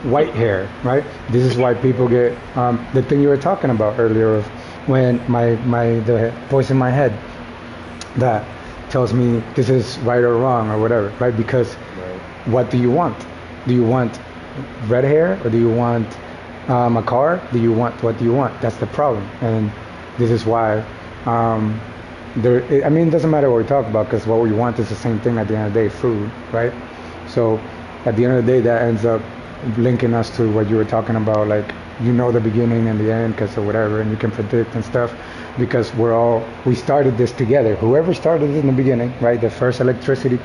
white hair, right? This is why people get the thing you were talking about earlier of when my the voice in my head that tells me this is right or wrong or whatever, right? Because Right. what do you want? Do you want red hair or do you want a car? Do you want what do you want? That's the problem, and this is why um, I mean, it doesn't matter what we talk about because what we want is the same thing at the end of the day, food, right? So at the end of the day, that ends up linking us to what you were talking about, like you know the beginning and the end, because of whatever, and you can predict and stuff, because we started this together. Whoever started it in the beginning, right? The first electricity,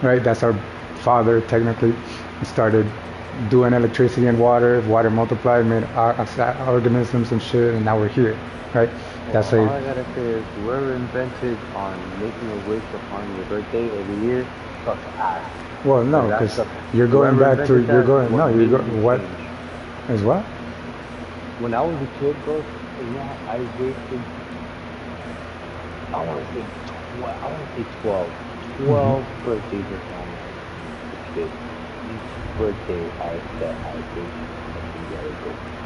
right? That's our father technically started doing electricity and water multiplied, made organisms and shit, and now we're here, right? Well, That's all a I gotta say is whoever invented on making a wish upon your birthday every year sucks ass. well, Because no, that's because the you're going whoever back to invented you're that is going what no, you're made go you what change. is what? When I was a kid, bro, you know how I wasted I want to say 12. I want to say 12. Hmm. 12 birthdays or something. Kid. Each birthday I think I can get a go kart.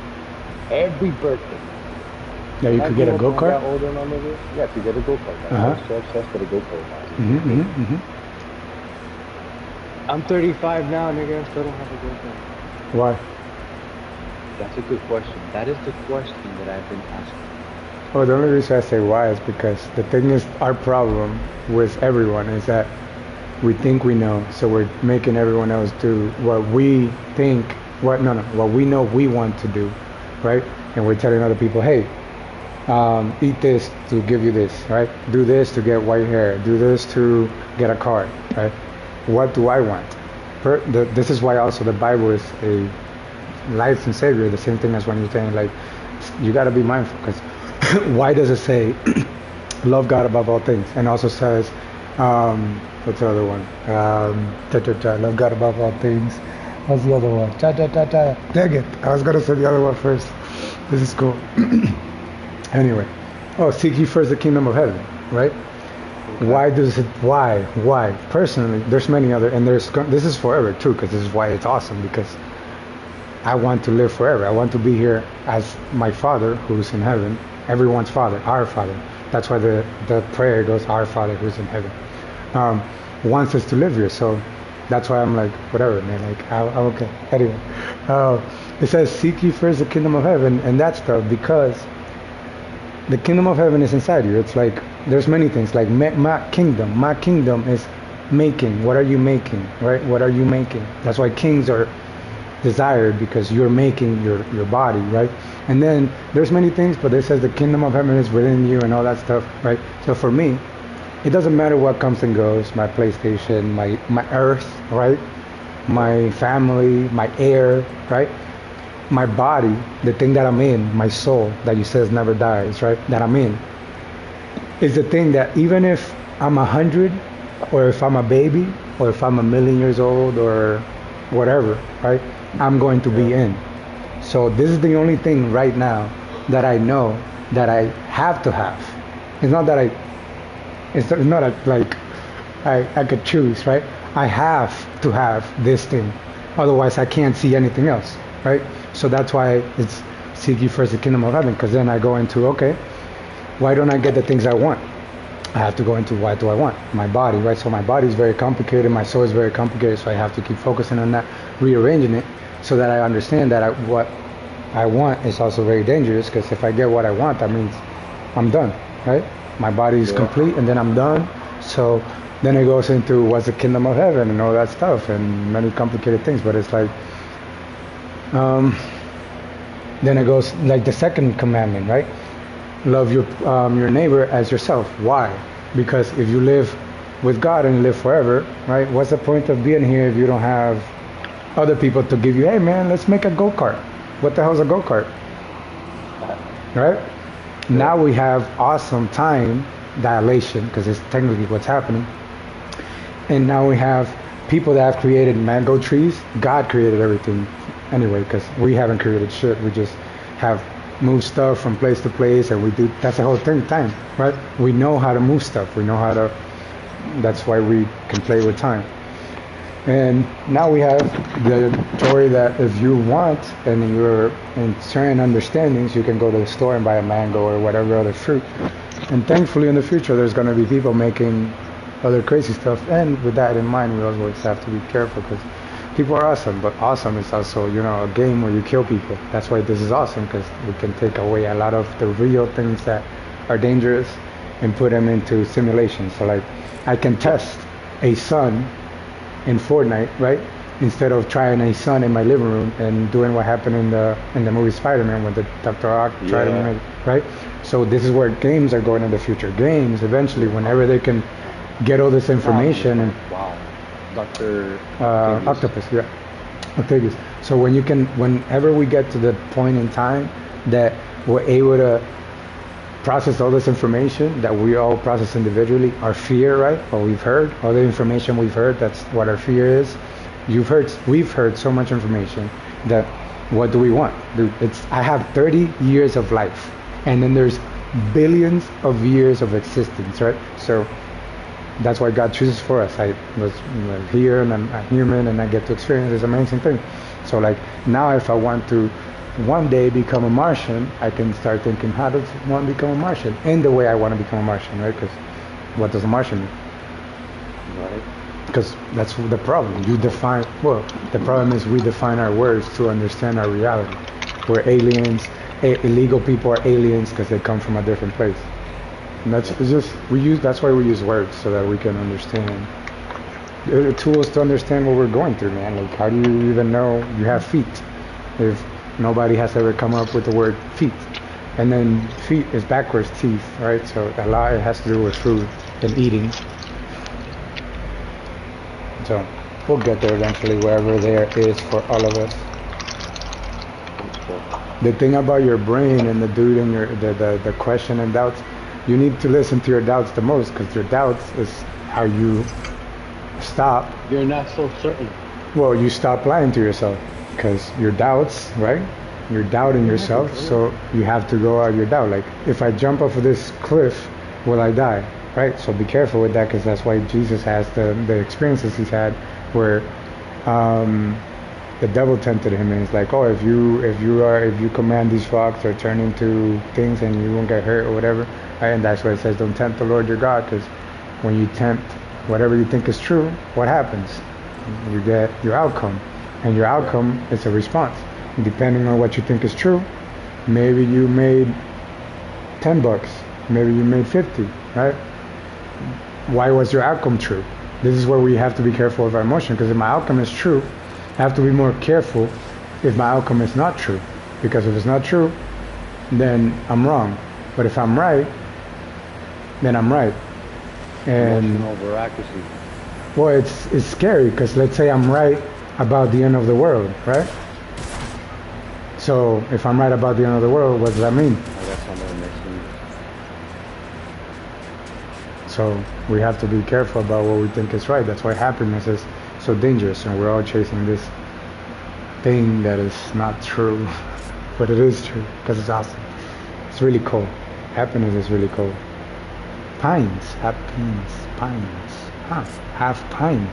Every birthday. Yeah, you could get a go When I kart. got older, my nigga, yeah, to get a go kart. Uh I huh. was so obsessed with a go kart now. It's Hmm. insane. Hmm. Hmm. I'm 35 now, nigga. I still don't have a go kart. Why? That's a good question. That is the question that I've been asking. Well, the only reason I say why is because the thing is, our problem with everyone is that we think we know, so we're making everyone else do what we think, what no, no, what we know we want to do, right? And we're telling other people, hey, eat this to give you this, right? Do this to get white hair. Do this to get a car, right? What do I want? This is why also the Bible is a life and savior. The same thing as when you're saying like, you got to be mindful because why does it say love God above all things, and also says, what's the other one? Love God above all things. What's the other one? Dang it! I was gonna say the other one first. This is cool. Anyway, oh, seek ye first the kingdom of heaven, right? Okay. Why does it? Why? Personally, there's many other, and this is forever too, because this is why it's awesome. Because I want to live forever. I want to be here as my Father who's in heaven, everyone's Father, our Father. That's why the prayer goes, Our Father who's in heaven. Um, wants us to live here. So that's why I'm like, whatever, man. Like, I'm okay. Anyway, uh, it says, Seek ye first the kingdom of heaven and that stuff because the kingdom of heaven is inside you. It's like, there's many things. Like, my kingdom is making. What are you making, right? What are you making? That's why kings are desired because you're making your body, right? And then there's many things, but it says the kingdom of heaven is within you and all that stuff, right? So for me, it doesn't matter what comes and goes, my PlayStation, my earth, right? Yeah. My family, my air, right? My body, the thing that I'm in, my soul that you says never dies, right? That I'm in is the thing that even if I'm 100 or if I'm a baby or if I'm a million years old or whatever, right? I'm going to Yeah. be in. So this is the only thing right now that I know that I have to have. It's not that it's not like I could choose, right? I have to have this thing. Otherwise, I can't see anything else, right? So that's why it's seek ye first the kingdom of heaven, because then I go into, okay, why don't I get the things I want? I have to go into why do I want my body, right? So my body is very complicated, my soul is very complicated, so I have to keep focusing on that, rearranging it, so that I understand that what I want is also very dangerous. Because if I get what I want, that means I'm done, right? My body is Yeah. complete, and then I'm done. So then it goes into what's the kingdom of heaven and all that stuff and many complicated things. But it's like, um, then it goes like the second commandment, right? Love your neighbor as yourself. Why? Because if you live with God and you live forever, right? What's the point of being here if you don't have other people to give you? Hey, man, let's make a go kart. What the hell's a go kart, right? Yeah. Now we have awesome time dilation because it's technically what's happening, and now we have people that have created mango trees. God created everything anyway because we haven't created shit. We just have moved stuff from place to place, and we do. That's the whole thing. Time, right? We know how to move stuff. We know how to. That's why we can play with time. And now we have the story that if you want and you're in certain understandings, you can go to the store and buy a mango or whatever other fruit. And thankfully, in the future, there's going to be people making other crazy stuff. And with that in mind, we always have to be careful because people are awesome. But awesome is also, a game where you kill people. That's why this is awesome because we can take away a lot of the real things that are dangerous and put them into simulations. So, like, I can test a sun in Fortnite, right? Instead of trying a sun in my living room and doing what happened in the movie Spider-Man when the Dr. Ock tried to Yeah. make, right? So this is where games are going in the future. Games eventually, whenever they can get all this information and Wow. Dr. Octavius. Octopus, yeah, Octavius. So whenever we get to the point in time that we're able to process all this information that we all process individually, our fear, right? What we've heard, all the information we've heard, that's what our fear is. We've heard so much information that what do we want? Dude, I have 30 years of life, and then there's billions of years of existence, right? So that's why God chooses for us. I was here and I'm a human and I get to experience this amazing thing. So like now if I want to one day become a Martian, I can start thinking, how does one become a Martian? In the way I want to become a Martian, right? Because what does a Martian mean? Right. Because that's the problem. You define, well, the problem is we define our words to understand our reality. We're aliens. Illegal people are aliens because they come from a different place. And that's it's just that's why we use words so that we can understand. They're tools to understand what we're going through, man. Like how do you even know you have feet if nobody has ever come up with the word feet? And then feet is backwards teeth, right? So a lot it has to do with food and eating. So we'll get there eventually, wherever there is for all of us. The thing about your brain and the dude and the question and doubts, you need to listen to your doubts the most because your doubts is how you stop. You're not so certain. Well, you stop lying to yourself because your doubts, right? You're doubting yourself, so you have to go out your doubt. Like if I jump off of this cliff, will I die? Right? So be careful with that because that's why Jesus has the experiences he's had where the devil tempted him and it's like, oh, if you command these rocks or turn into things and you won't get hurt or whatever. Right? And that's why it says don't tempt the Lord your God, because when you tempt whatever you think is true, what happens? You get your outcome, and your outcome is a response. And depending on what you think is true, maybe you made $10, maybe you made 50, right? Why was your outcome true? This is where we have to be careful of our emotion, because if my outcome is true, I have to be more careful if my outcome is not true, because if it's not true, then I'm wrong. But if I'm right, then I'm right. And over accuracy. well, it's scary because let's say I'm right about the end of the world, right? So if I'm right about the end of the world, what does that mean? So we have to be careful about what we think is right. That's why happiness is so dangerous, and we're all chasing this thing that is not true, but it is true because it's awesome. It's really cool. Happiness is really cool. Pines, have pines, have pines.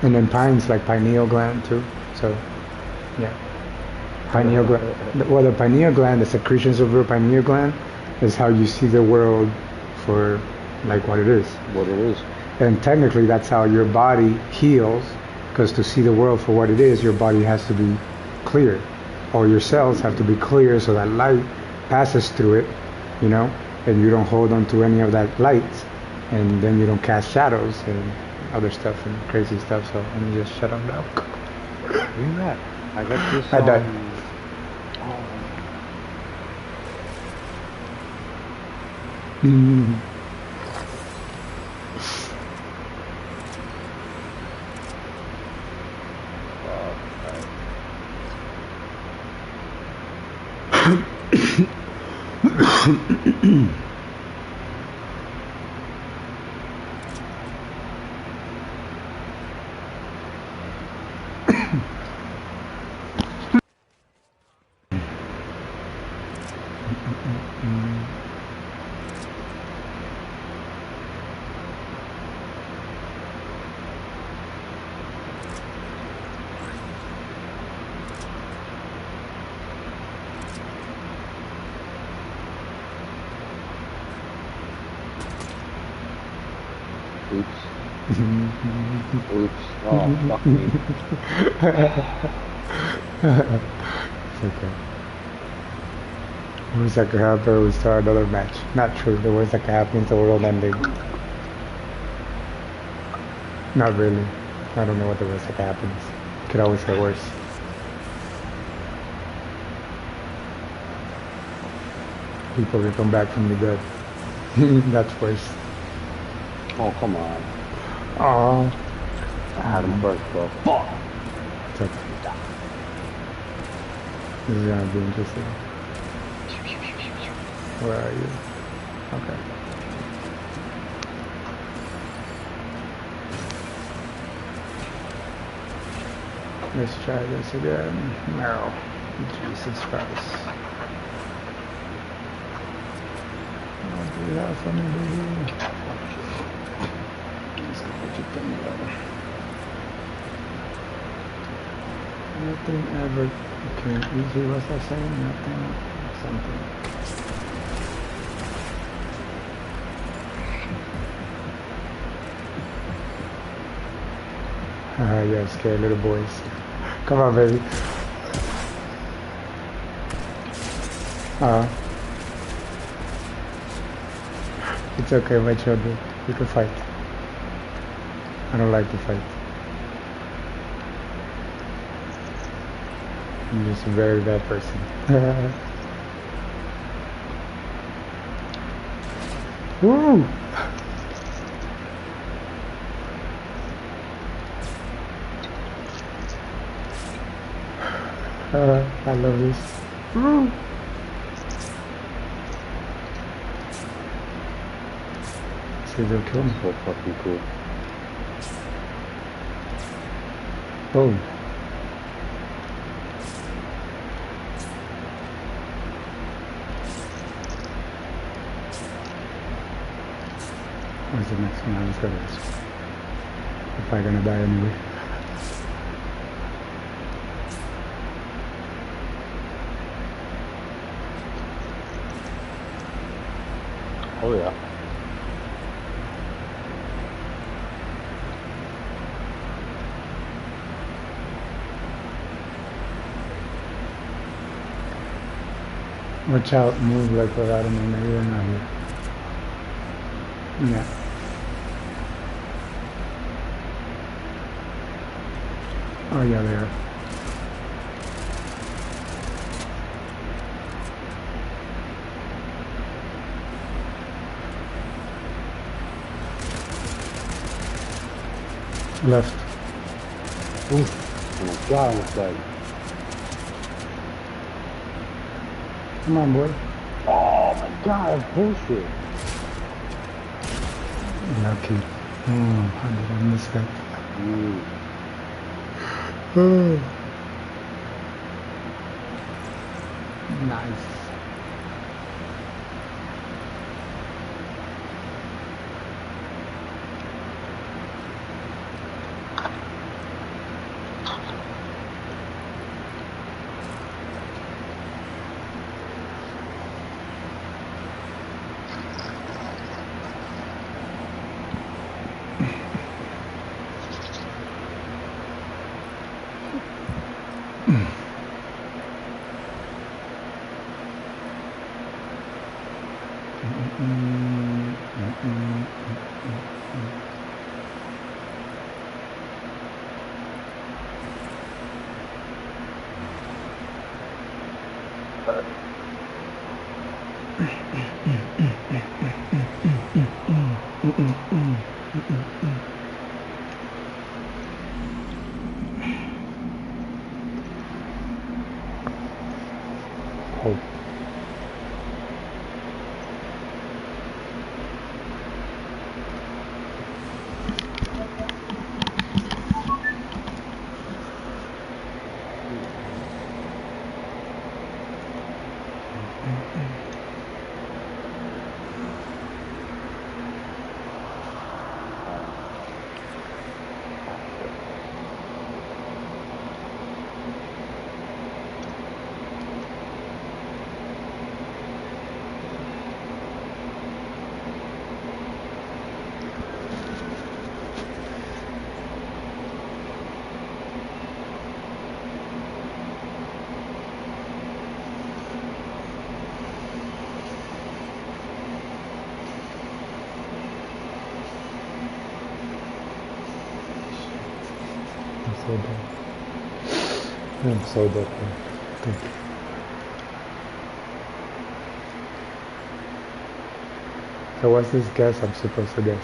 And then pines like pineal gland too. So, yeah, pineal gland. Well, the pineal gland, the secretions of your pineal gland, is how you see the world for like what it is. What it is. And technically, that's how your body heals, because to see the world for what it is, your body has to be clear, or your cells have to be clear so that light passes through it, you know, and you don't hold on to any of that light, and then you don't cast shadows and other stuff and crazy stuff. So let me just shut up now. Look at that. I got this. I died. Oops. Oops. Oh, fuck me. It's okay. The worst that could happen, we start another match. Not true. The worst that could happen is the world ending. Not really. I don't know what the worst that could happen is. Could always get worse. People can come back from the dead. That's worse. Oh, come on. Oh. I had him first, bro. Fuck. It's okay. This is gonna be interesting. Where are you? Okay. Let's try this again. No. Jesus Christ. it out for me, baby. Let's go put your thing together. Nothing ever came easy, what's that saying? Nothing, something. Yeah, scared little boys. Come on, baby. It's okay, my children. We can fight. I don't like to fight. I'm just a very bad person. Woo! I love this. Woo! See, they'll kill me. So fucking cool. Boom. Where's the next one? I'll just go to this one. I'm probably gonna die anyway. Oh yeah. Watch out, move like what I don't know, maybe they're not here. Yeah. Oh yeah, they are. Left. Oof. Oh my god, I'm excited. Come on, boy. Oh my god, that's bullshit. Lucky. Oh, how did I miss that? Mm. Nice. Oh. So dead. I'm so dead. Thank you. So what's this guess I'm supposed to guess?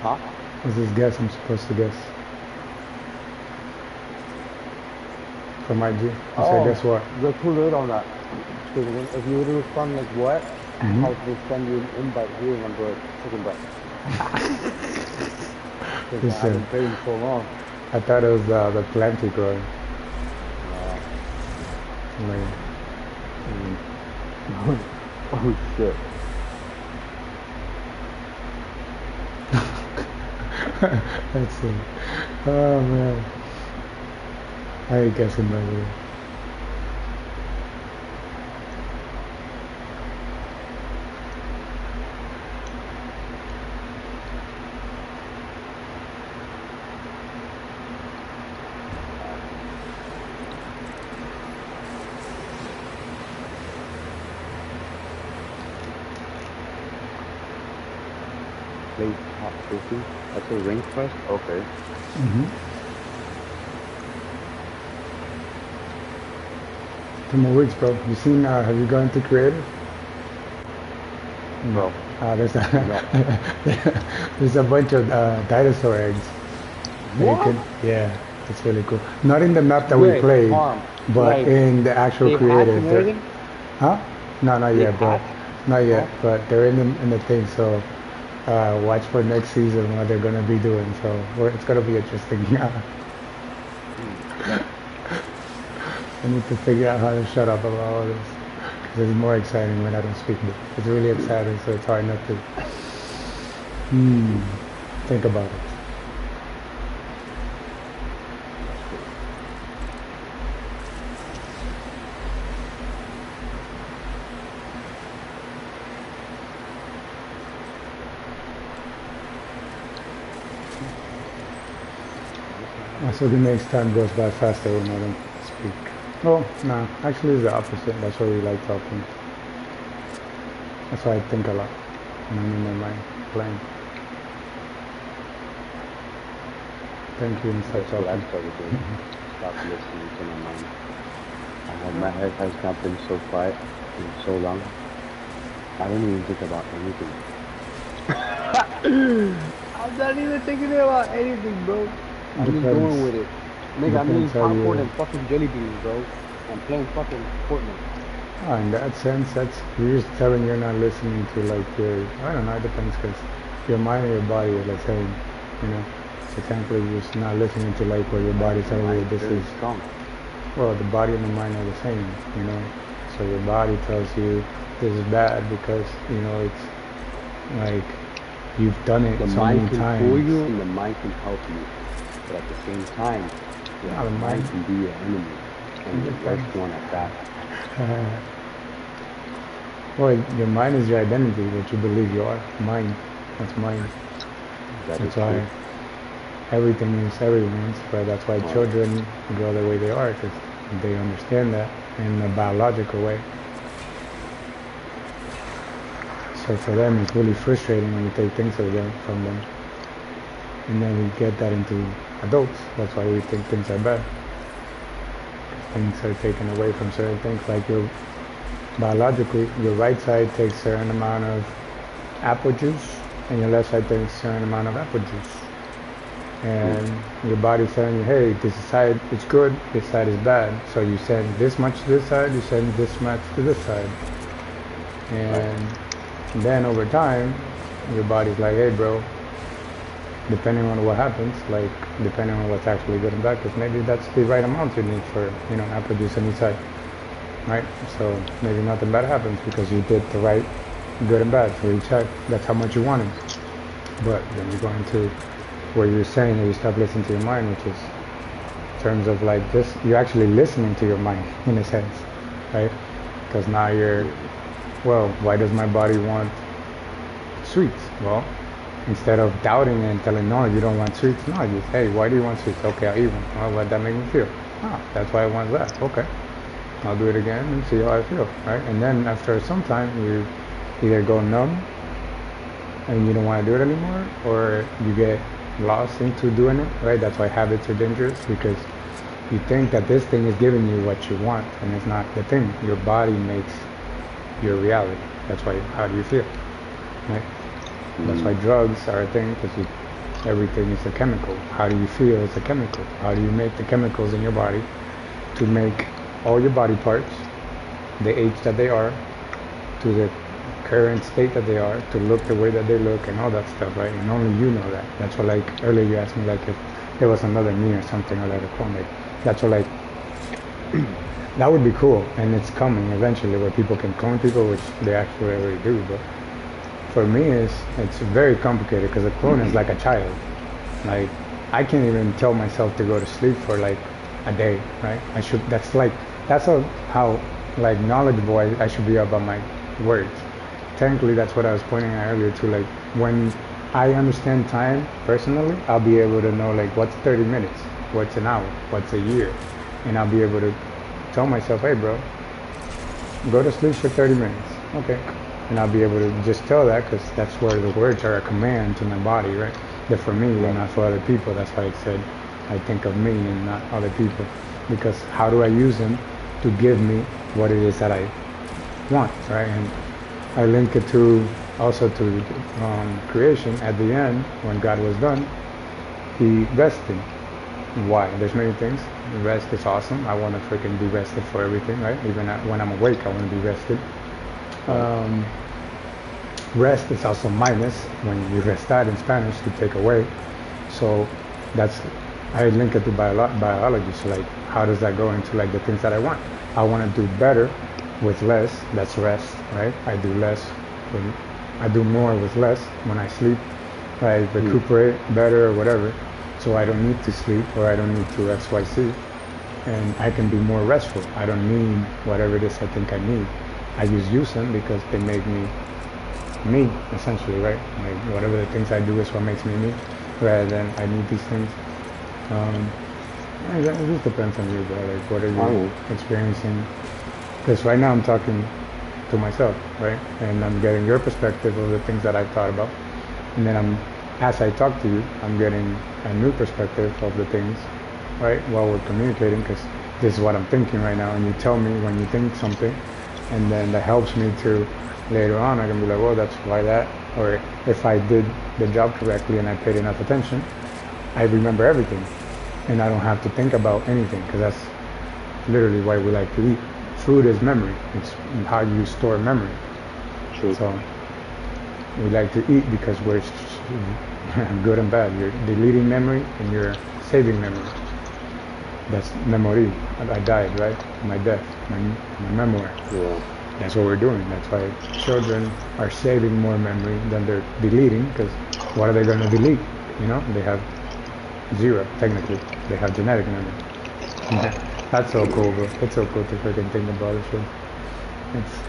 Huh? What's this guess I'm supposed to guess? From IG? You say guess what? You're too late on that. Because if you would have responded like what, I would send you an invite here and I'm going chicken breast. Because I've been waiting so long. I thought it was the plenty growing. Oh shit. That's it. Oh man, I hate guessing by the way. Play top 50. That's a ring quest? Okay. Hmm. 2 more weeks, bro. You seen? Have you gone to creative? No. Bro, There's no. there's a bunch of dinosaur eggs that you What? can. Yeah, it's really cool. Not in the map that we Wait, played, Harm. but Like, in the actual they've hatched creative. and everything? Huh? No, not They've yet, bro. hatched? Not yet, Huh? but they're in the thing. So watch for next season what they're gonna be doing. So it's gonna be interesting. Bet. I need to figure out how to shut up about all this. 'Cause it's more exciting when I don't speak. But it's really exciting, so it's hard not to think about it. So the next time goes by faster when I don't speak. Well, no, actually it's the opposite. That's why we like talking. That's why I think a lot when I'm in my mind playing. Thank you and start That's what I talking. started doing. Stop listening to my mind. My head has not been so quiet in so long. I don't even think about anything. I'm not even thinking about anything, bro. I'm just going Depends. with it. Nigga, I'm eating Depends how popcorn you. and fucking jelly beans, bro. I'm playing fucking Fortnite. In that sense, that's you're just telling you're not listening to like your. I don't know. It depends because your mind and your body are the same. You know. So technically, you're just not listening to like what your body's The telling you. mind's This very is strong. well, the body and the mind are the same. You know. So your body tells you this is bad because it's like you've done it The so mind many can fool times. you and the mind can help you. But at the same time, Not the the mind mind. can be your enemy. It And the worst depends. one at that. Well, your mind is your identity, what you believe you are. Mind. That's mind. That is That's why true. everything is everyone's. But that's why Oh, children grow the way they are, because they understand that in a biological way. So for them, it's really frustrating when you take things from them. And then we get that into adults. That's why we think things are bad. Things are taken away from certain things. Like biologically, your right side takes a certain amount of apple juice, and your left side takes a certain amount of apple juice. mm, And your body's telling you, hey, this side is good, this side is bad. So you send this much to this side, you send this much to this side. right. And then over time, your body's like, hey, bro, depending on what happens, like depending on what's actually good and bad, because maybe that's the right amount you need for, apple juice on each side, right? So maybe nothing bad happens because you did the right good and bad for each side. That's how much you wanted. But then you go into where you're saying that you stop listening to your mind, which is in terms of like this, you're actually listening to your mind in a sense, right? Because now Absolutely. well, why does my body want sweets? Well, instead of doubting and telling, no, you don't want sweets, no, just, hey, why do you want sweets? Okay, I'll eat one. Oh, what that make me feel? Ah, that's why I want that. Okay, I'll do it again and see how I feel, right? And then after some time, you either go numb and you don't want to do it anymore, or you get lost into doing it, right? That's why habits are dangerous because you think that this thing is giving you what you want, and it's not the thing. Your body makes your reality. That's why, how do you feel, right? That's why Mm, drugs are a thing because everything is a chemical. How do you feel is a chemical. How do you make the chemicals in your body to make all your body parts the age that they are, to the current state that they are, to look the way that they look and all that stuff, right? And only you know that. That's what, like earlier you asked me like if there was another me or something or like a clone. Like that's what, like that would be cool, and it's coming eventually where people can clone people, which they actually already do. But for me, it's very complicated because a clone is like a child. Like I can't even tell myself to go to sleep for like a day, right? I should. That's how like knowledgeable I should be about my words. Technically, that's what I was pointing out earlier to. Like when I understand time personally, I'll be able to know like what's 30 minutes, what's an hour, what's a year, and I'll be able to tell myself, hey, bro, go to sleep for 30 minutes. Okay. And I'll be able to just tell that because that's where the words are a command to my body, right? They're for me and not for other people. That's why it said I think of me and not other people. Because how do I use them to give me what it is that I want, right? And I link it to also to creation. At the end, when God was done, He rested. Why? There's many things. Rest is awesome. I want to freaking be rested for everything, right? Even when I'm awake, I want to be rested. Rest is also minus. When you restar in Spanish, to take away. So that's, I link it to biology. So like, how does that go into like the things that I want? I want to do better with less. That's rest, right? I do less when I do more with less when I sleep. I recuperate better or whatever. So I don't need to sleep or I don't need to XYZ. And I can be more restful. I don't need whatever it is I think I need. I just use them because they make me, essentially, right? Like whatever the things I do is what makes me, rather than I need these things. It just depends on you, bro. Like what are you experiencing? Because right now I'm talking to myself, right? And I'm getting your perspective of the things that I've thought about. And then as I talk to you, I'm getting a new perspective of the things, right? While we're communicating, because this is what I'm thinking right now. And you tell me when you think something, and then that helps me to later on, I can be like, well, that's why that, or if I did the job correctly and I paid enough attention, I remember everything. And I don't have to think about anything, because that's literally why we like to eat. Food is memory. It's how you store memory. True. So we like to eat because we're good and bad. You're deleting memory and you're saving memory. That's memory. I died, right? My death, my memory. Yeah. That's what we're doing. That's why children are saving more memory than they're deleting, because what are they going to delete? You know, they have zero, technically. They have genetic memory. That's so cool, bro. It's so cool to freaking think about it. So it's,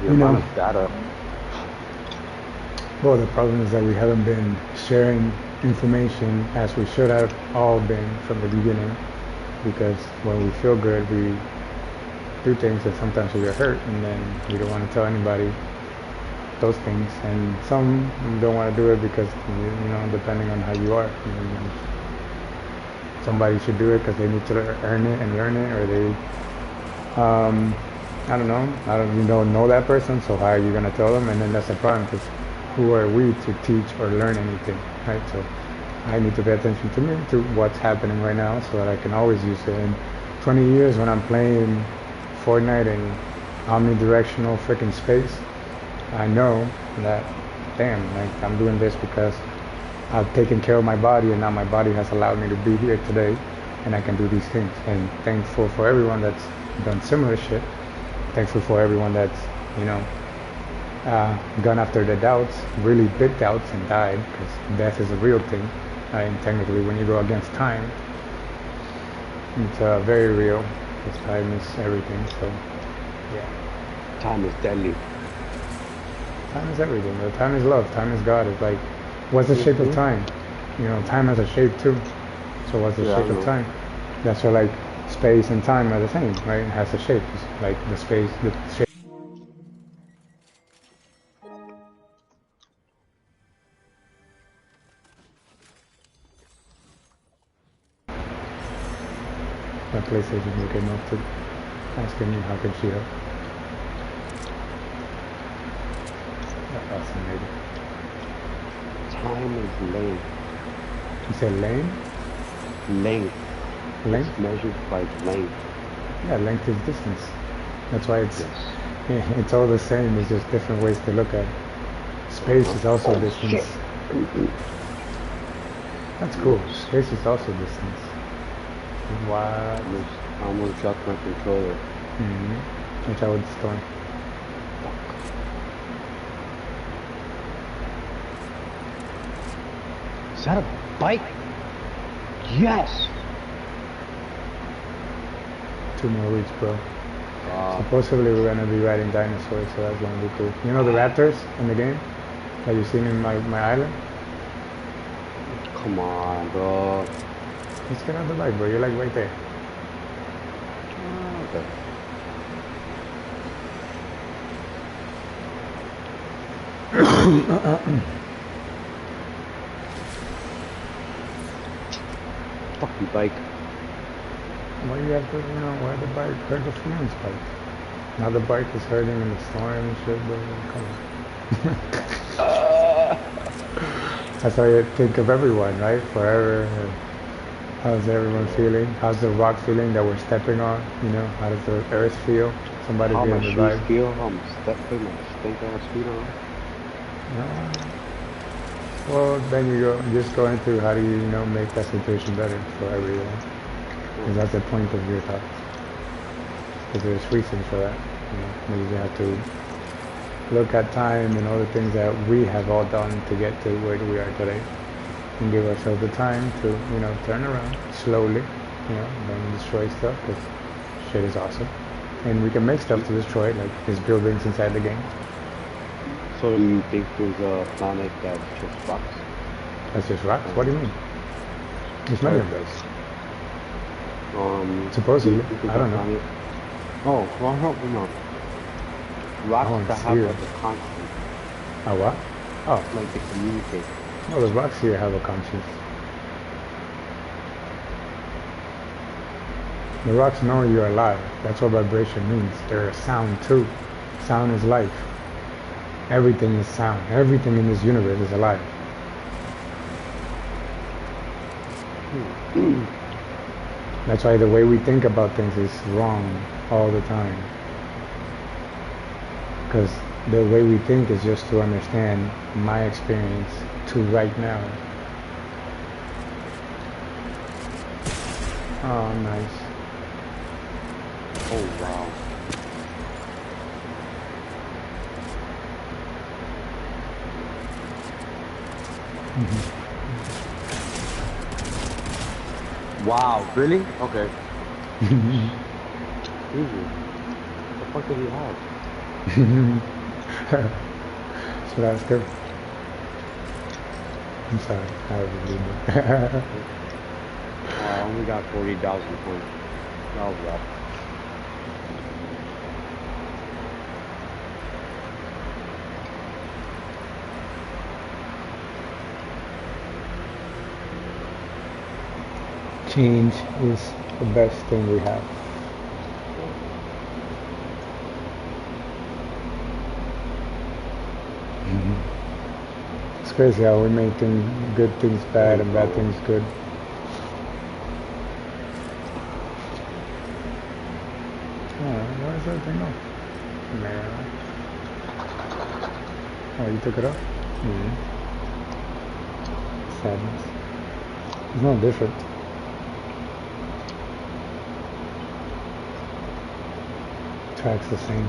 The amount of data. well, the problem is that we haven't been sharing information as we should have all been from the beginning, because when we feel good, we do things that sometimes we get hurt, and then we don't want to tell anybody those things. And some don't want to do it because, you know, depending on how you are, you know, somebody should do it because they need to earn it and learn it, or they, I don't know, you don't know that person, so how are you going to tell them? And then that's the problem, because who are we to teach or learn anything, right? So I need to pay attention to me, to what's happening right now, so that I can always use it. In 20 years, when I'm playing Fortnite in omnidirectional freaking space, I know that, damn, like I'm doing this because I've taken care of my body, and now my body has allowed me to be here today, and I can do these things. And thankful for everyone that's done similar shit. Thankful for everyone that's, you know, gone after the doubts, really big doubts, and died, because death is a real thing. And technically, when you go against time, it's very real, because time is everything. So, yeah. Time is deadly. Time is everything. Time is love. Time is God. It's like, what's the shape of time? You know, time has a shape too. So what's the shape of time? That's why, like, space and time are the same, right? It has a shape. It's like the space, the shape. My PlayStation who came up to asking me how could she help. That's fascinating. Time is length. You said lane? Length. Length? It's measured by length. Yeah, length is distance. That's why it's Yes. it's all the same. It's just different ways to look at it. Space is also distance. That's cool. Space is also distance. Wow. I almost dropped my controller. Which I would store. Is that a bike? Yes. 2 more weeks, bro. Uh, Supposedly we're gonna be riding dinosaurs, so that's gonna be cool. You know the raptors in the game that you've seen in my island? come on, bro. Just get on the bike, bro. You're like right there. Okay. Fuck you, bike. Why you have to, why the bike hurt the feelings, bike? Now the bike is hurting in the storm and shit, bro. Come on. That's how you think of everyone, right? Forever. How's everyone feeling? How's the rock feeling that we're stepping on? How does the earth feel? Somebody How be my in the shoes vibe. feel? I'm stepping my stink ass feet on. Uh, well, then just go into how do you, make that situation better for everyone. Because that's the point of your thoughts. Because there's reasons for that. Maybe you have to look at time and all the things that we have all done to get to where we are today. And give ourselves the time to, turn around slowly, don't destroy stuff, because shit is awesome. And we can make stuff to destroy it, like there's buildings inside the game. So you think there's a planet that's just rocks? That's just rocks? What do you mean? There's many of those. Supposedly, I don't know. Planet? Oh, well, no. Rocks that have like a conscience. A what? Oh. Like they communicate. No, the rocks here have a conscience. The rocks know you're alive. That's what vibration means. They're a sound too. Sound is life. Everything is sound. Everything in this universe is alive. That's why the way we think about things is wrong all the time. Because the way we think is just to understand my experience to right now. Oh, nice. Oh, wow. Wow, really? Okay. Easy. What the fuck did he have? Should I ask him? I'm sorry, I have a little bit. I only got 40,000 points. That was rough. Change is the best thing we have. It's crazy how we make good things bad and bad things good. Why is everything off? Man. Oh, you took it off? Sadness. It's not different. Track's the same.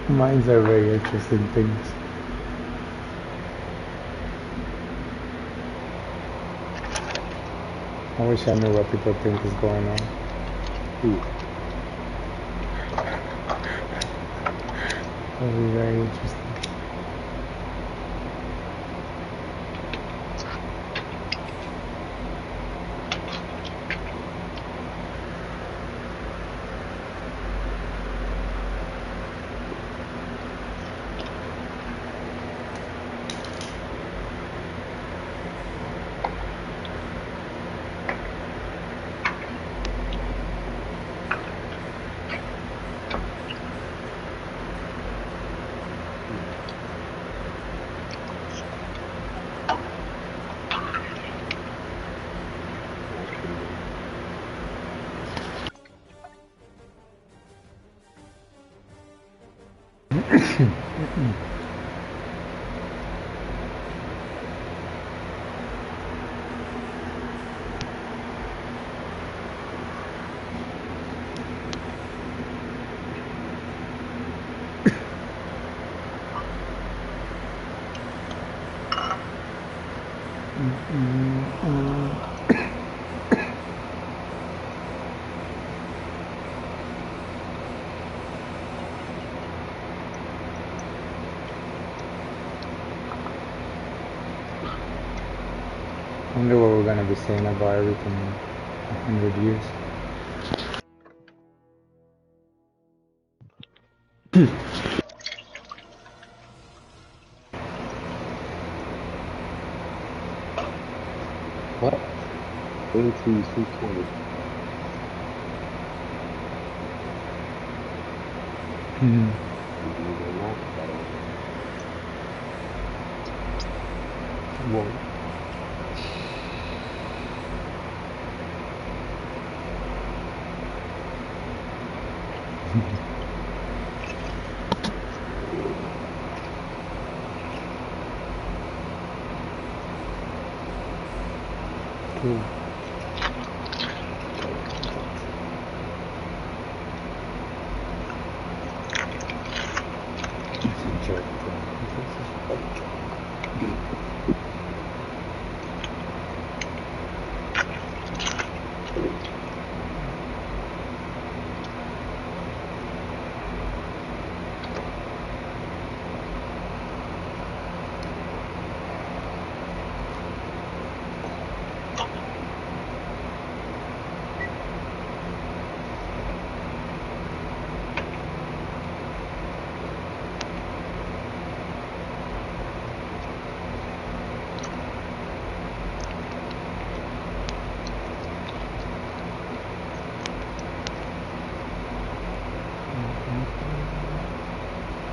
Minds are very interesting things. I wish I knew what people think is going on. That would be very interesting. I wonder what we're gonna be saying about everything in 100 years. What? Wait until you see 20. Mm. You don't know about it. Well, Cool. It's a joke.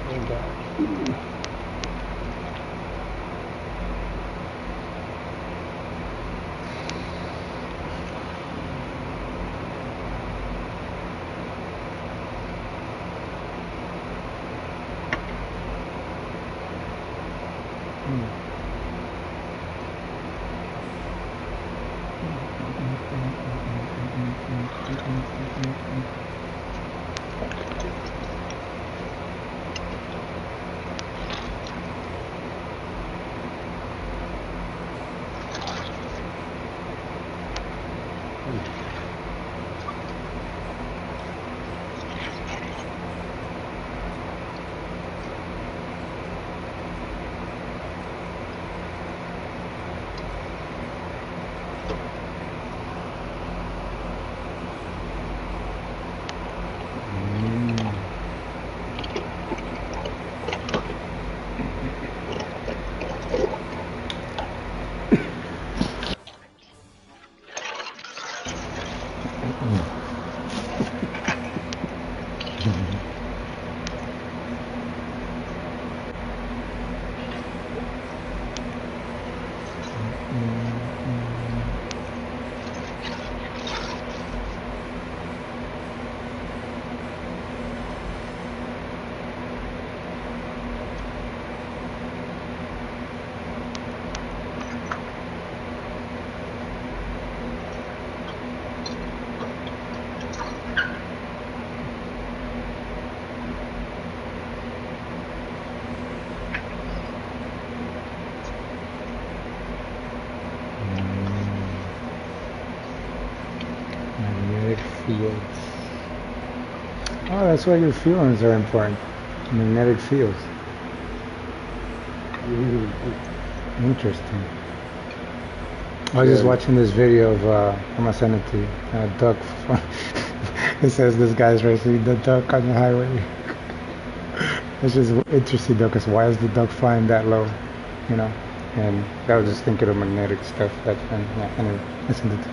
Oh God. Magnetic fields. Oh, that's why your feelings are important. Magnetic fields. Interesting. I was just watching this video of, I'm gonna send it to you, a duck. It says this guy's racing the duck on the highway. It's just interesting though, because why is the duck flying that low? You know? And I was just thinking of magnetic stuff. Yeah, anyway, listen to it.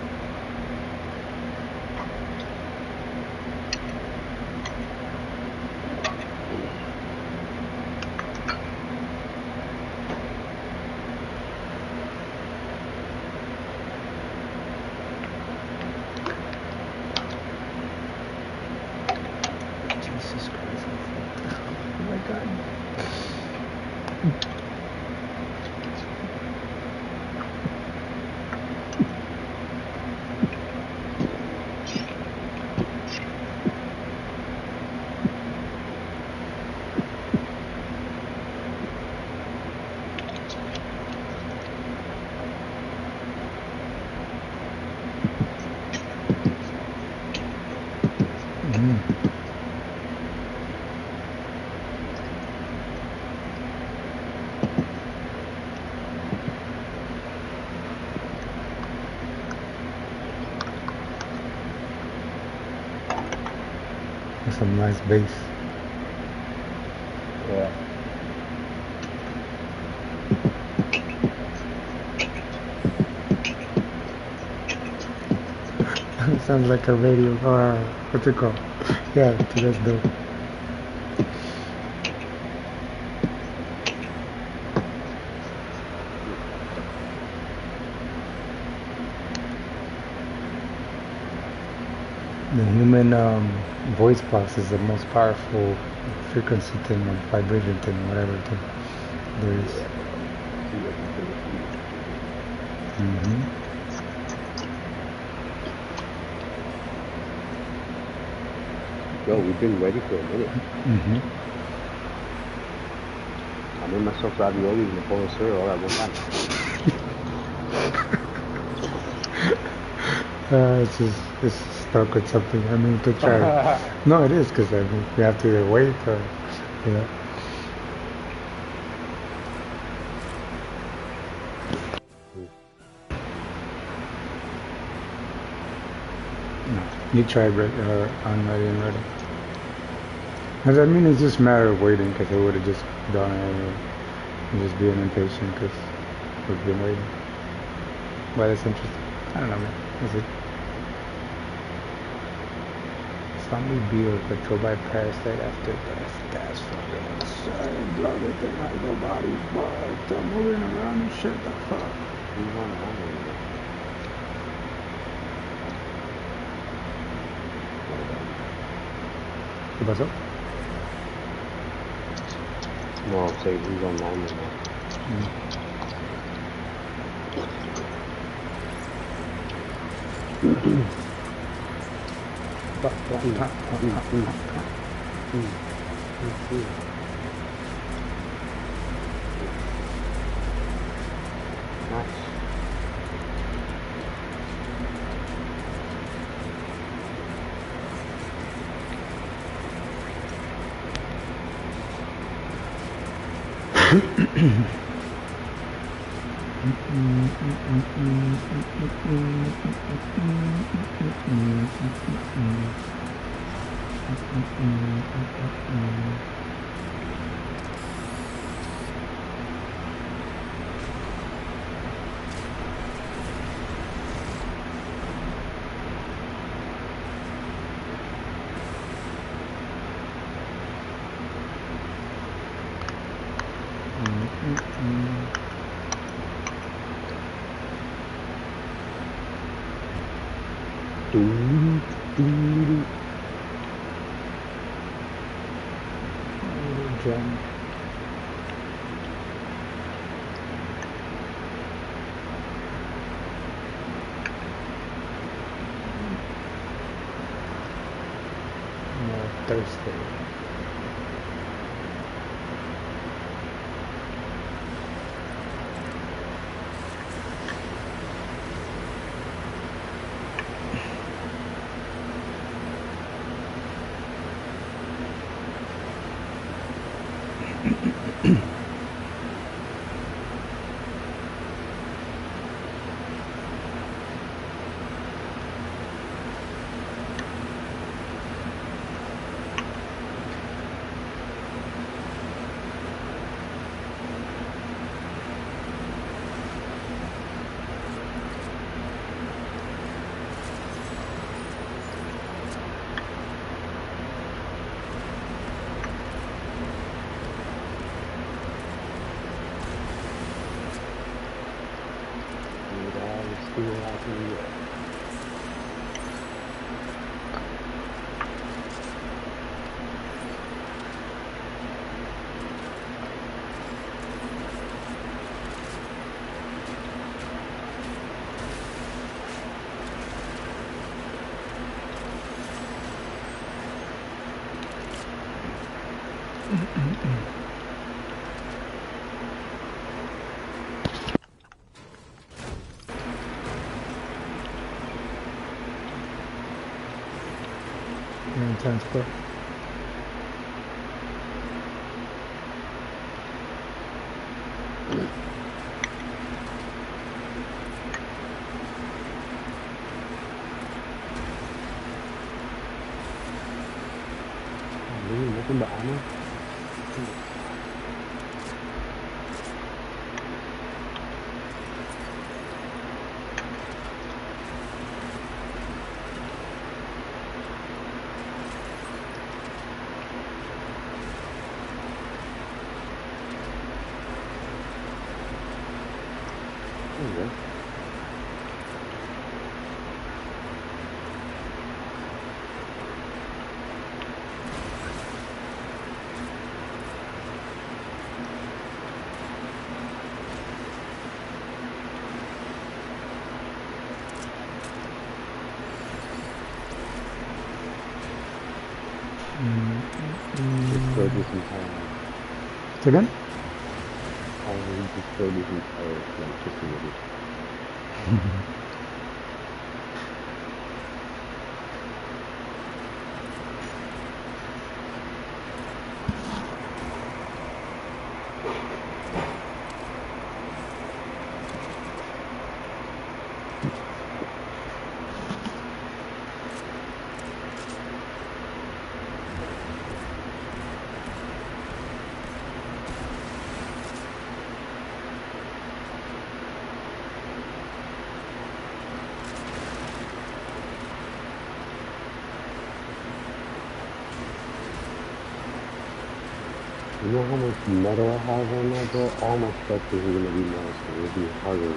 Jesus Christ. Oh my God. That's some nice bass. Yeah. Sounds like a radio, or what's it called? Yeah, that's dope. The human voice box is the most powerful frequency thing or vibration thing, whatever thing there is. Yo, we've been ready for a minute. I made myself ravioli and a bowl of cereal all at one time. It's stuck with something. I mean, you could try. No, it is, because I mean, you have to either wait or, you know. No, you tried unready and ready. I mean, it's just a matter of waiting, because it would have just done it anyway. And just being impatient, because we've been waiting. But it's interesting. I don't know, man. Is it? Zombie bee was controlled by parasite after death. That's fucking insane. Blood it like nobody's blood. Stop moving around and shit. The fuck. ¿Qué pasó? No, say who's online right now. Nice. Drum. More thirsty. Intense, bro. Nothing but ammo. Okay. Just throw this entire. Again? I'll just throw this entire like just a little. You know how much metal I have on that, bro? All my stuff is gonna be metal, so it'll be harder.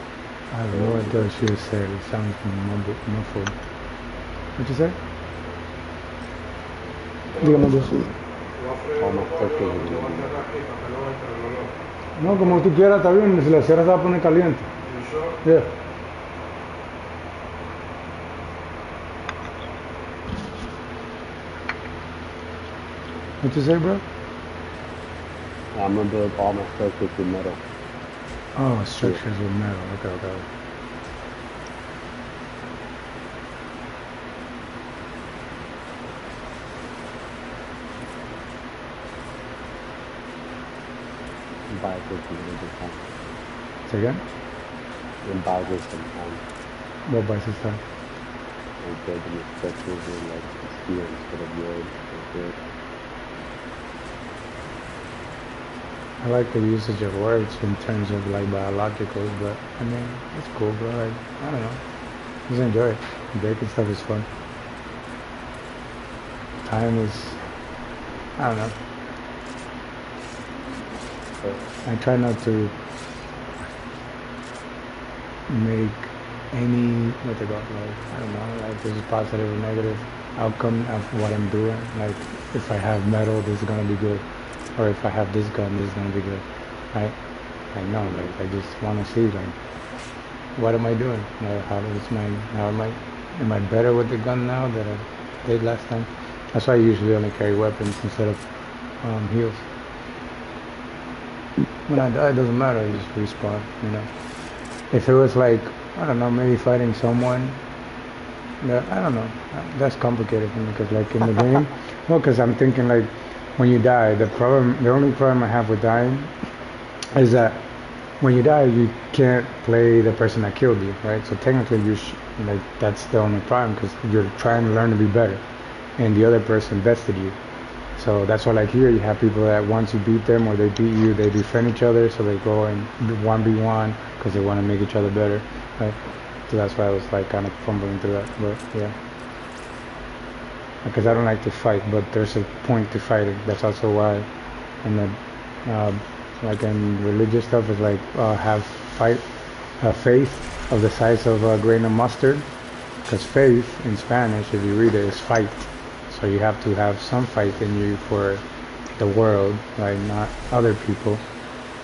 I have no idea what she said. It sounds muffled. What you say? Dígame Dios. All my stuff is gonna be metal. No, como tú quieras, está bien. Si la cierra se va a poner caliente. Yeah. What you say, bro? I'm gonna build all my structures with metal. Oh, structures with metal. Okay. Buy this a little bit time. Say again? And buy this some time. What buys this time? Like building the structures with like steel instead of wood. Like I like the usage of words in terms of like biologicals, but I mean, it's cool, bro. Like, I don't know. Just enjoy it. Breaking stuff is fun. Time is, I don't know. I try not to make any, what they call it, like, I don't know, like there's a positive or negative outcome of what I'm doing. Like, if I have metal, this is gonna be good. Or if I have this gun, this is gonna be good, right? Like no, like I just want to see like, what am I doing? Like, am I better with the gun now that I did last time? That's why I usually only carry weapons instead of heals. When I die, it doesn't matter. I just respawn, you know. If it was like, I don't know, maybe fighting someone. I don't know. That's complicated for me because like in the game, well, because I'm thinking like. When you die, the only problem I have with dying is that when you die, you can't play the person that killed you, right? So technically, like that's the only problem because you're trying to learn to be better, and the other person bested you. So that's why, like here, you have people that once you beat them or they beat you, they befriend each other, so they go and 1v1 because they want to make each other better, right? So that's why I was like kind of fumbling through that, but yeah. Because I don't like to fight, but there's a point to fighting. That's also why, and then, like in religious stuff, is like have faith of the size of a grain of mustard. Because faith in Spanish, if you read it, is fight. So you have to have some fight in you for the world, like not other people.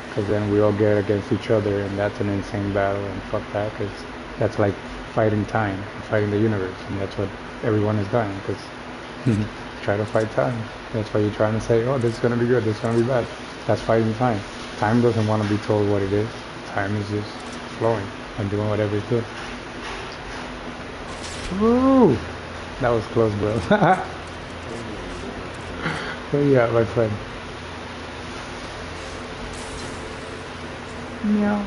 Because then we all get against each other, and that's an insane battle. And fuck that, because that's like fighting time, fighting the universe, and that's what everyone is doing. Because try to fight time. That's why you're trying to say, oh, this is gonna be good, this is gonna be bad. That's fighting time. Time doesn't want to be told what it is. Time is just flowing and doing whatever it's doing. Woo! That was close, bro. But yeah, my friend. Meow.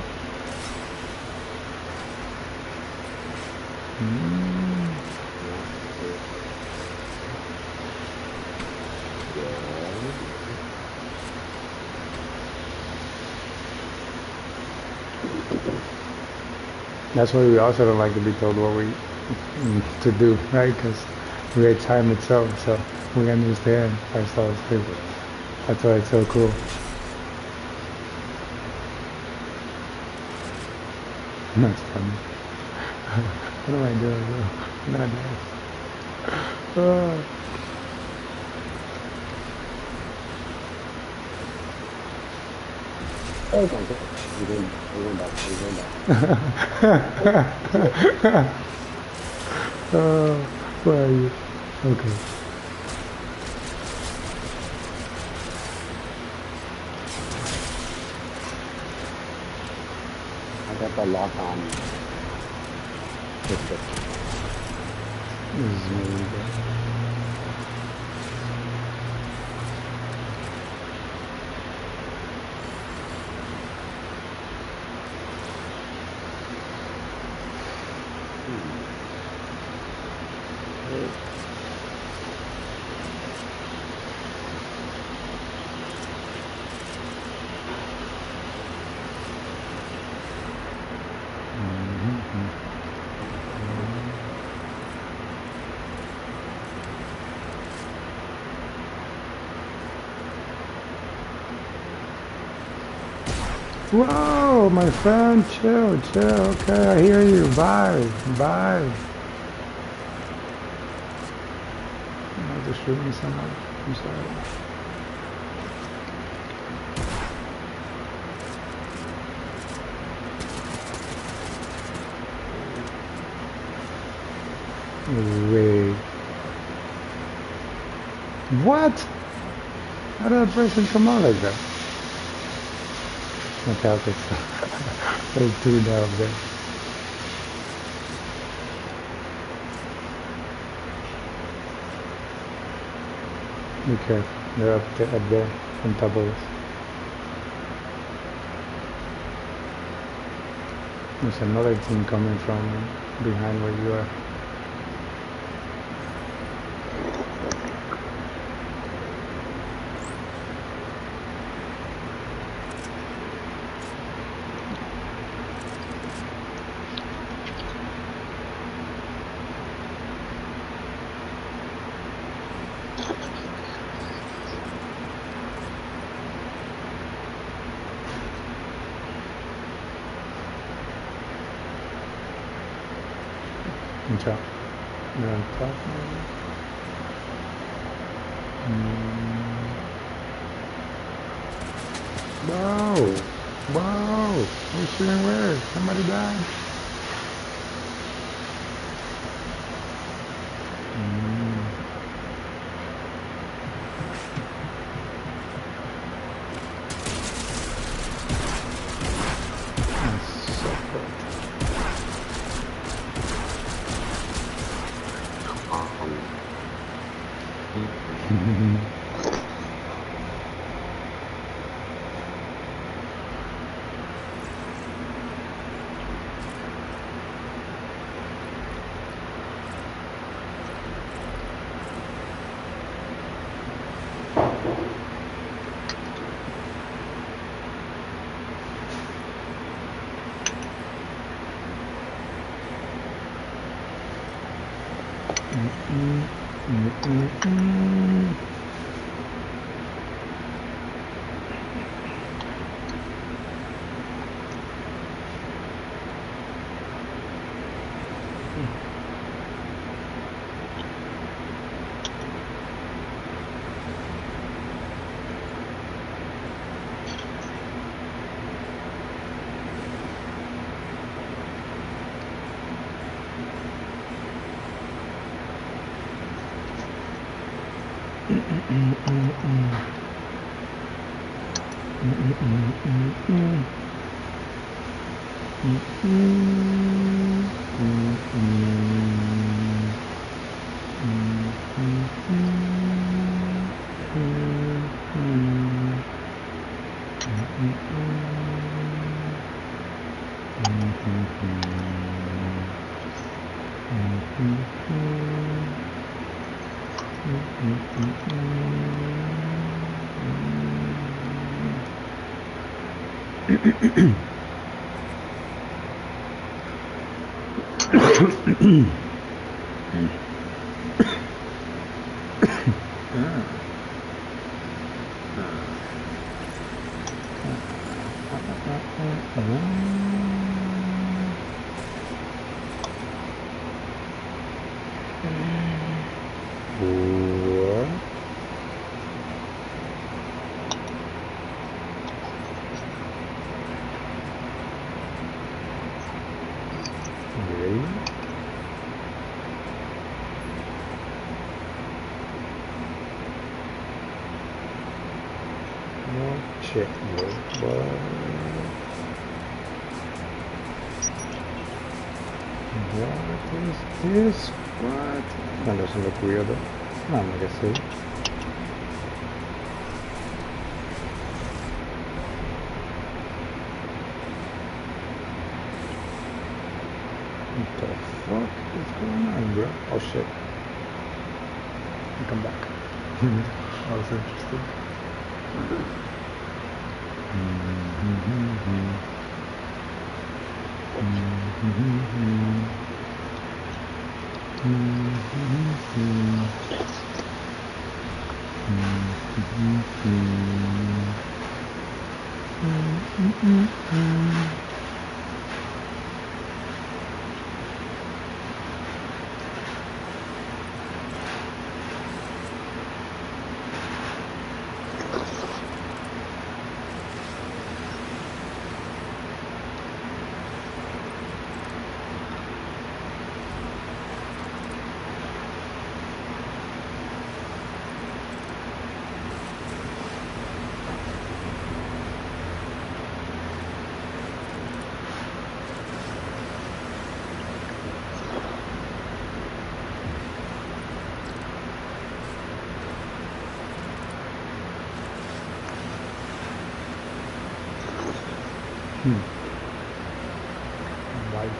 That's why we also don't like to be told what we to do, right? Because we had time itself, so we understand ourselves too. That's why it's so cool. That's funny. What am I doing, bro? I'm not doing. Oh my god. We're going back. Where are you? Okay. I got the lock on. This is really good. Whoa, my friend, chill, chill. Okay, I hear you. Bye, bye. You might just shoot me someone. I'm sorry. Wait. What? How did that person come out like that? Okay, okay, so there's two down there. Be careful, they're up there, on top of us. There's another team coming from behind where you are. Watch out. They're on top maybe. Whoa! Whoa! Who's shooting where? Somebody died. That's so good. Shit, what? What is this? What? No, doesn't look weird though. No, I guess so. What the fuck is going on, bro? Oh shit. Come back. That was interesting. White.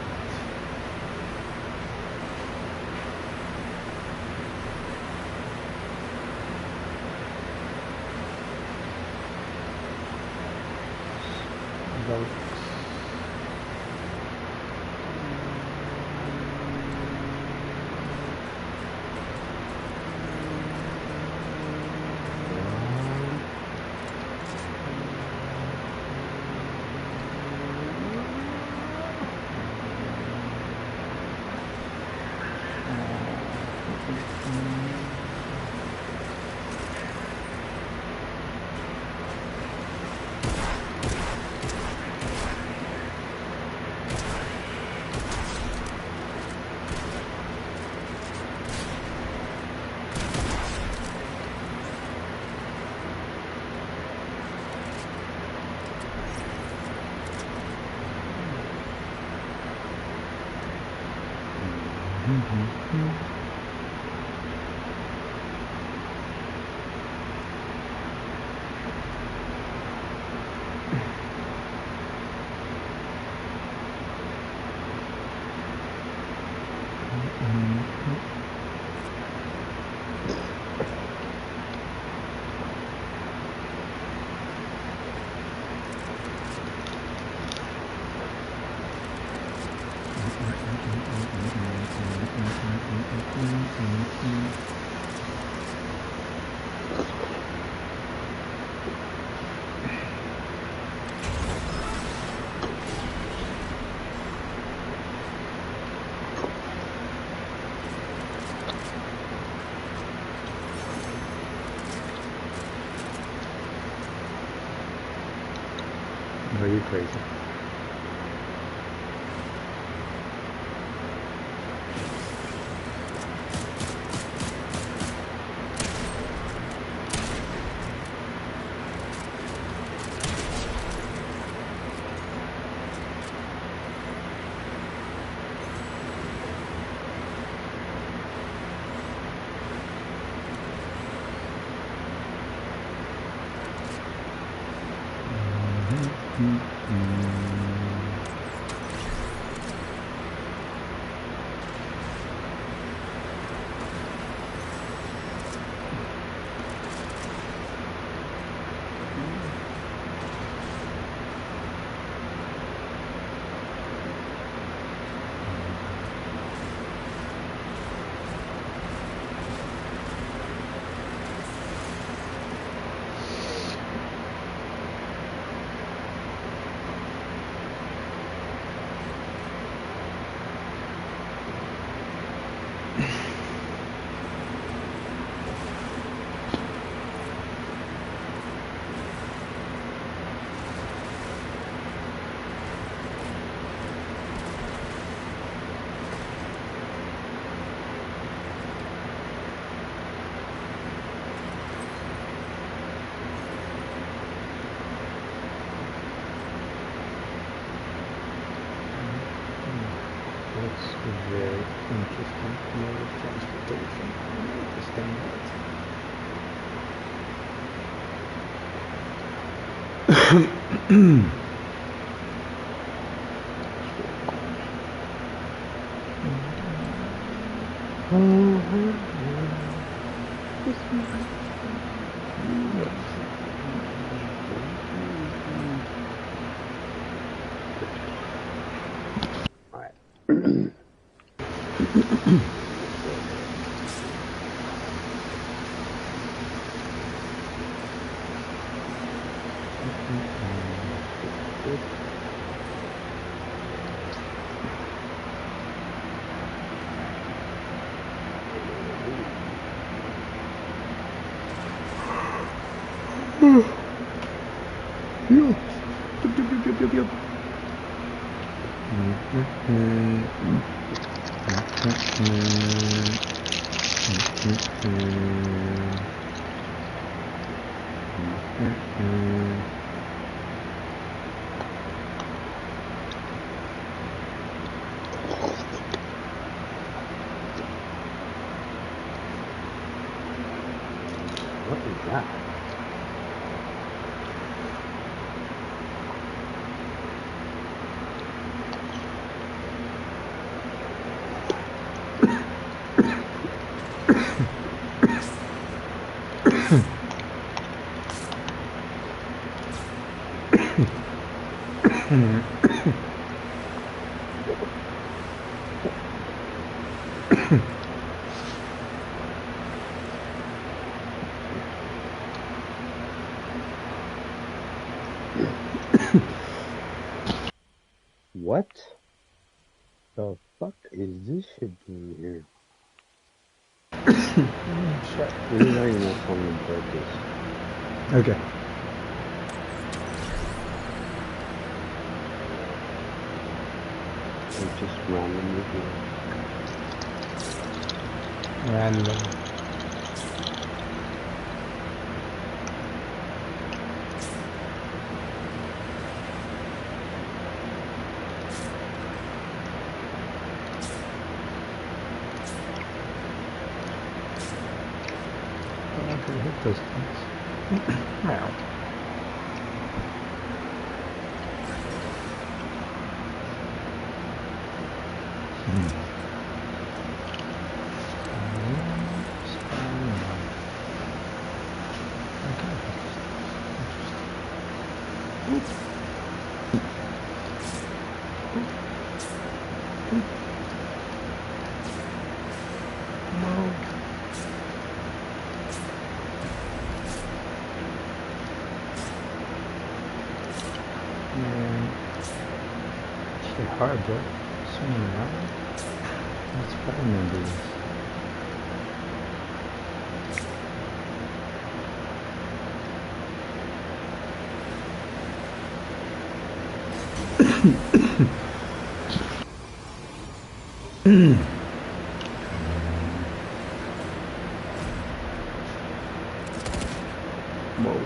Are you crazy? That's very interesting mode of transportation. Understand What is that? What the fuck is this shit doing here? Shit. This is how you know someone broke this. Okay. It's just randomly here. Random. I could hit those things. Meow. Shit hard, bro. Swinging around. That's Spider-Man business. Whoa.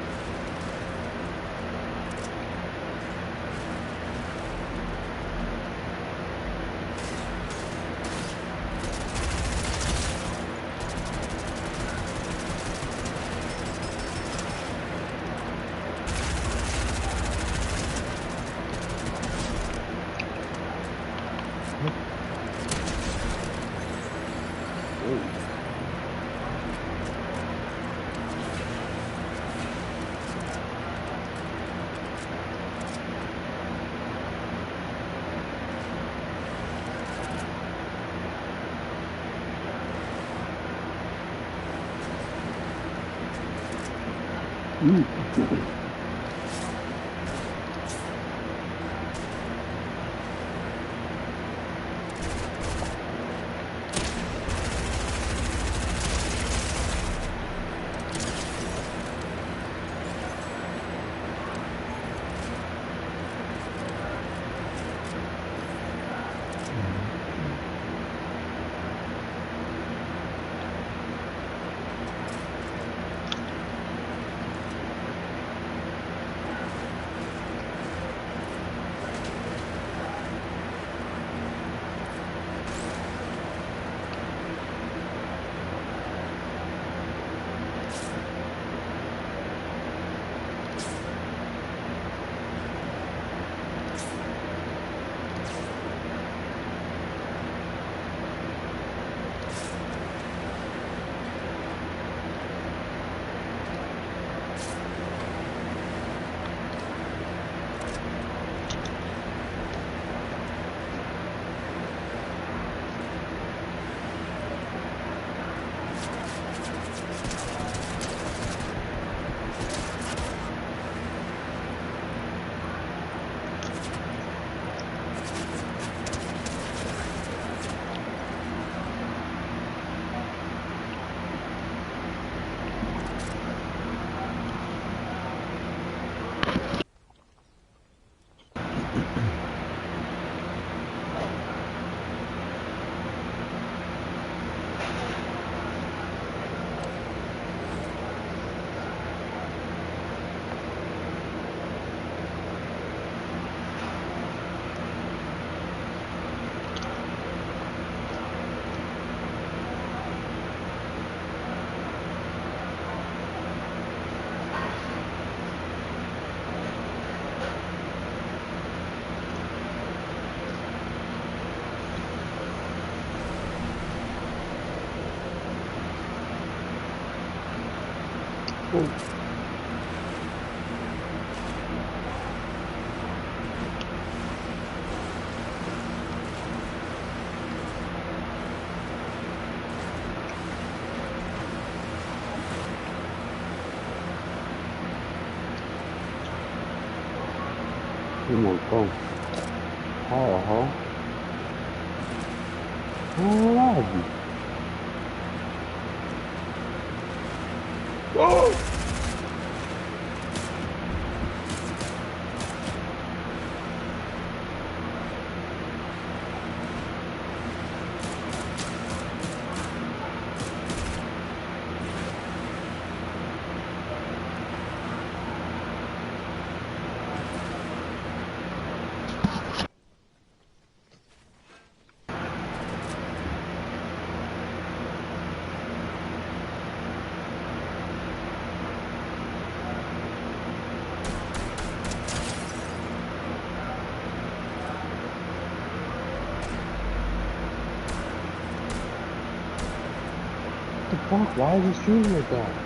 Un montón. Ajá. What the fuck? Why is he shooting like that?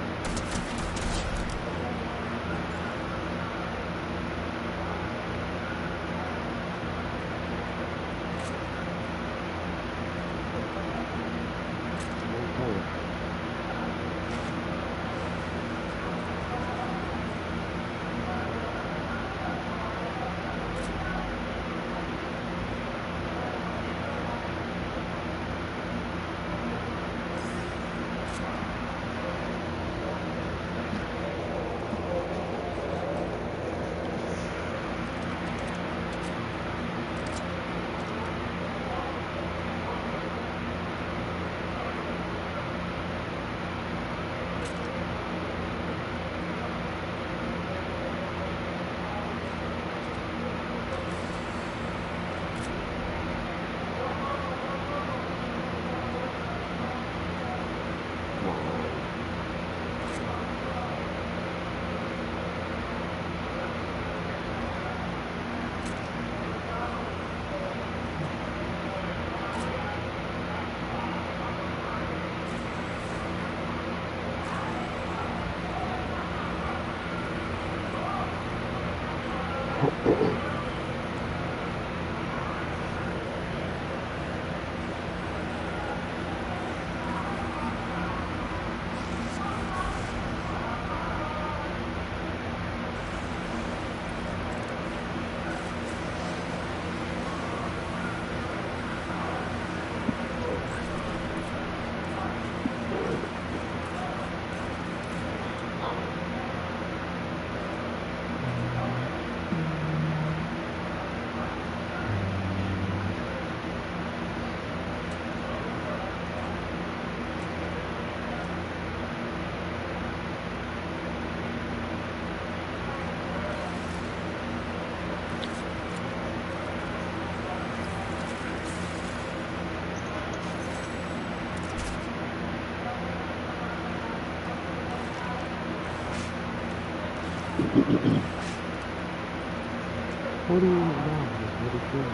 $48 is what it is.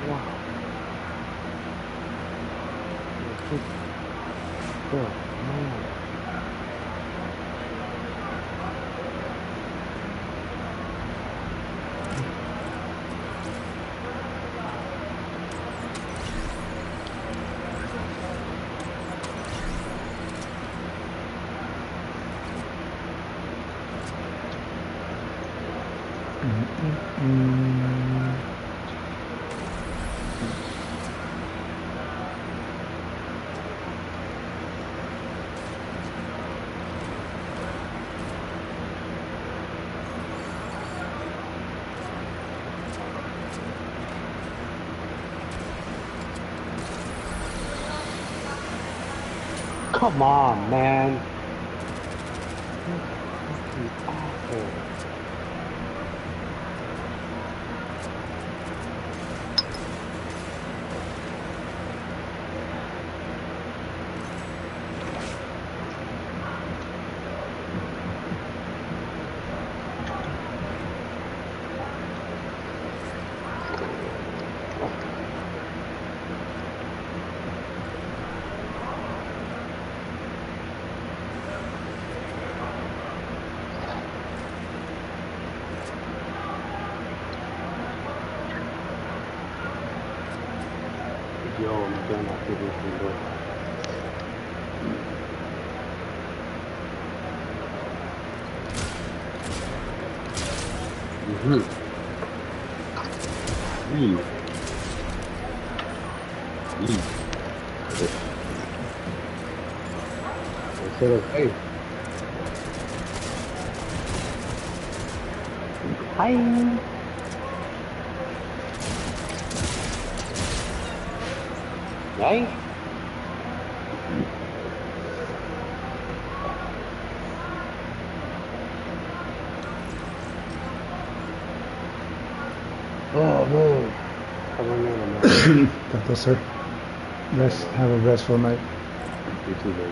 Wow. Just, bro, man. Come on, man. That's fucking awful. Yo, I'm done after this window. Instead of, hey, hi. Right? Oh man, have a man, man. That's sir. Rest. Have a restful night. You too, man.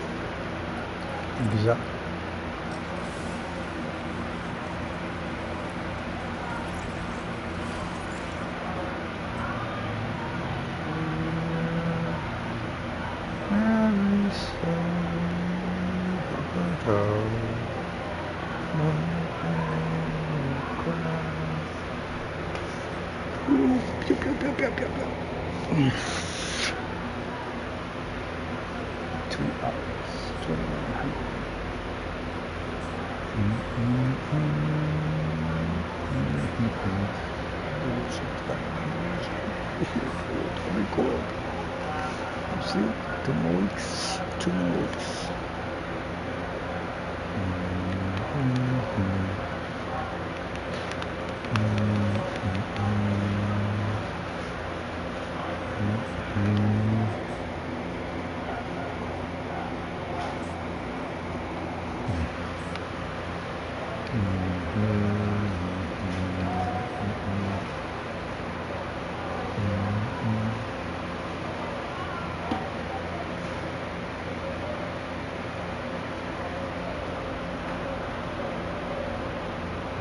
Peace out. Pew, pew, pew, pew, pew, pew. 2 hours, 2100. Record. See, 2 more weeks. 2 more weeks.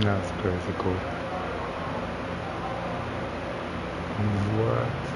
That's crazy cool. What?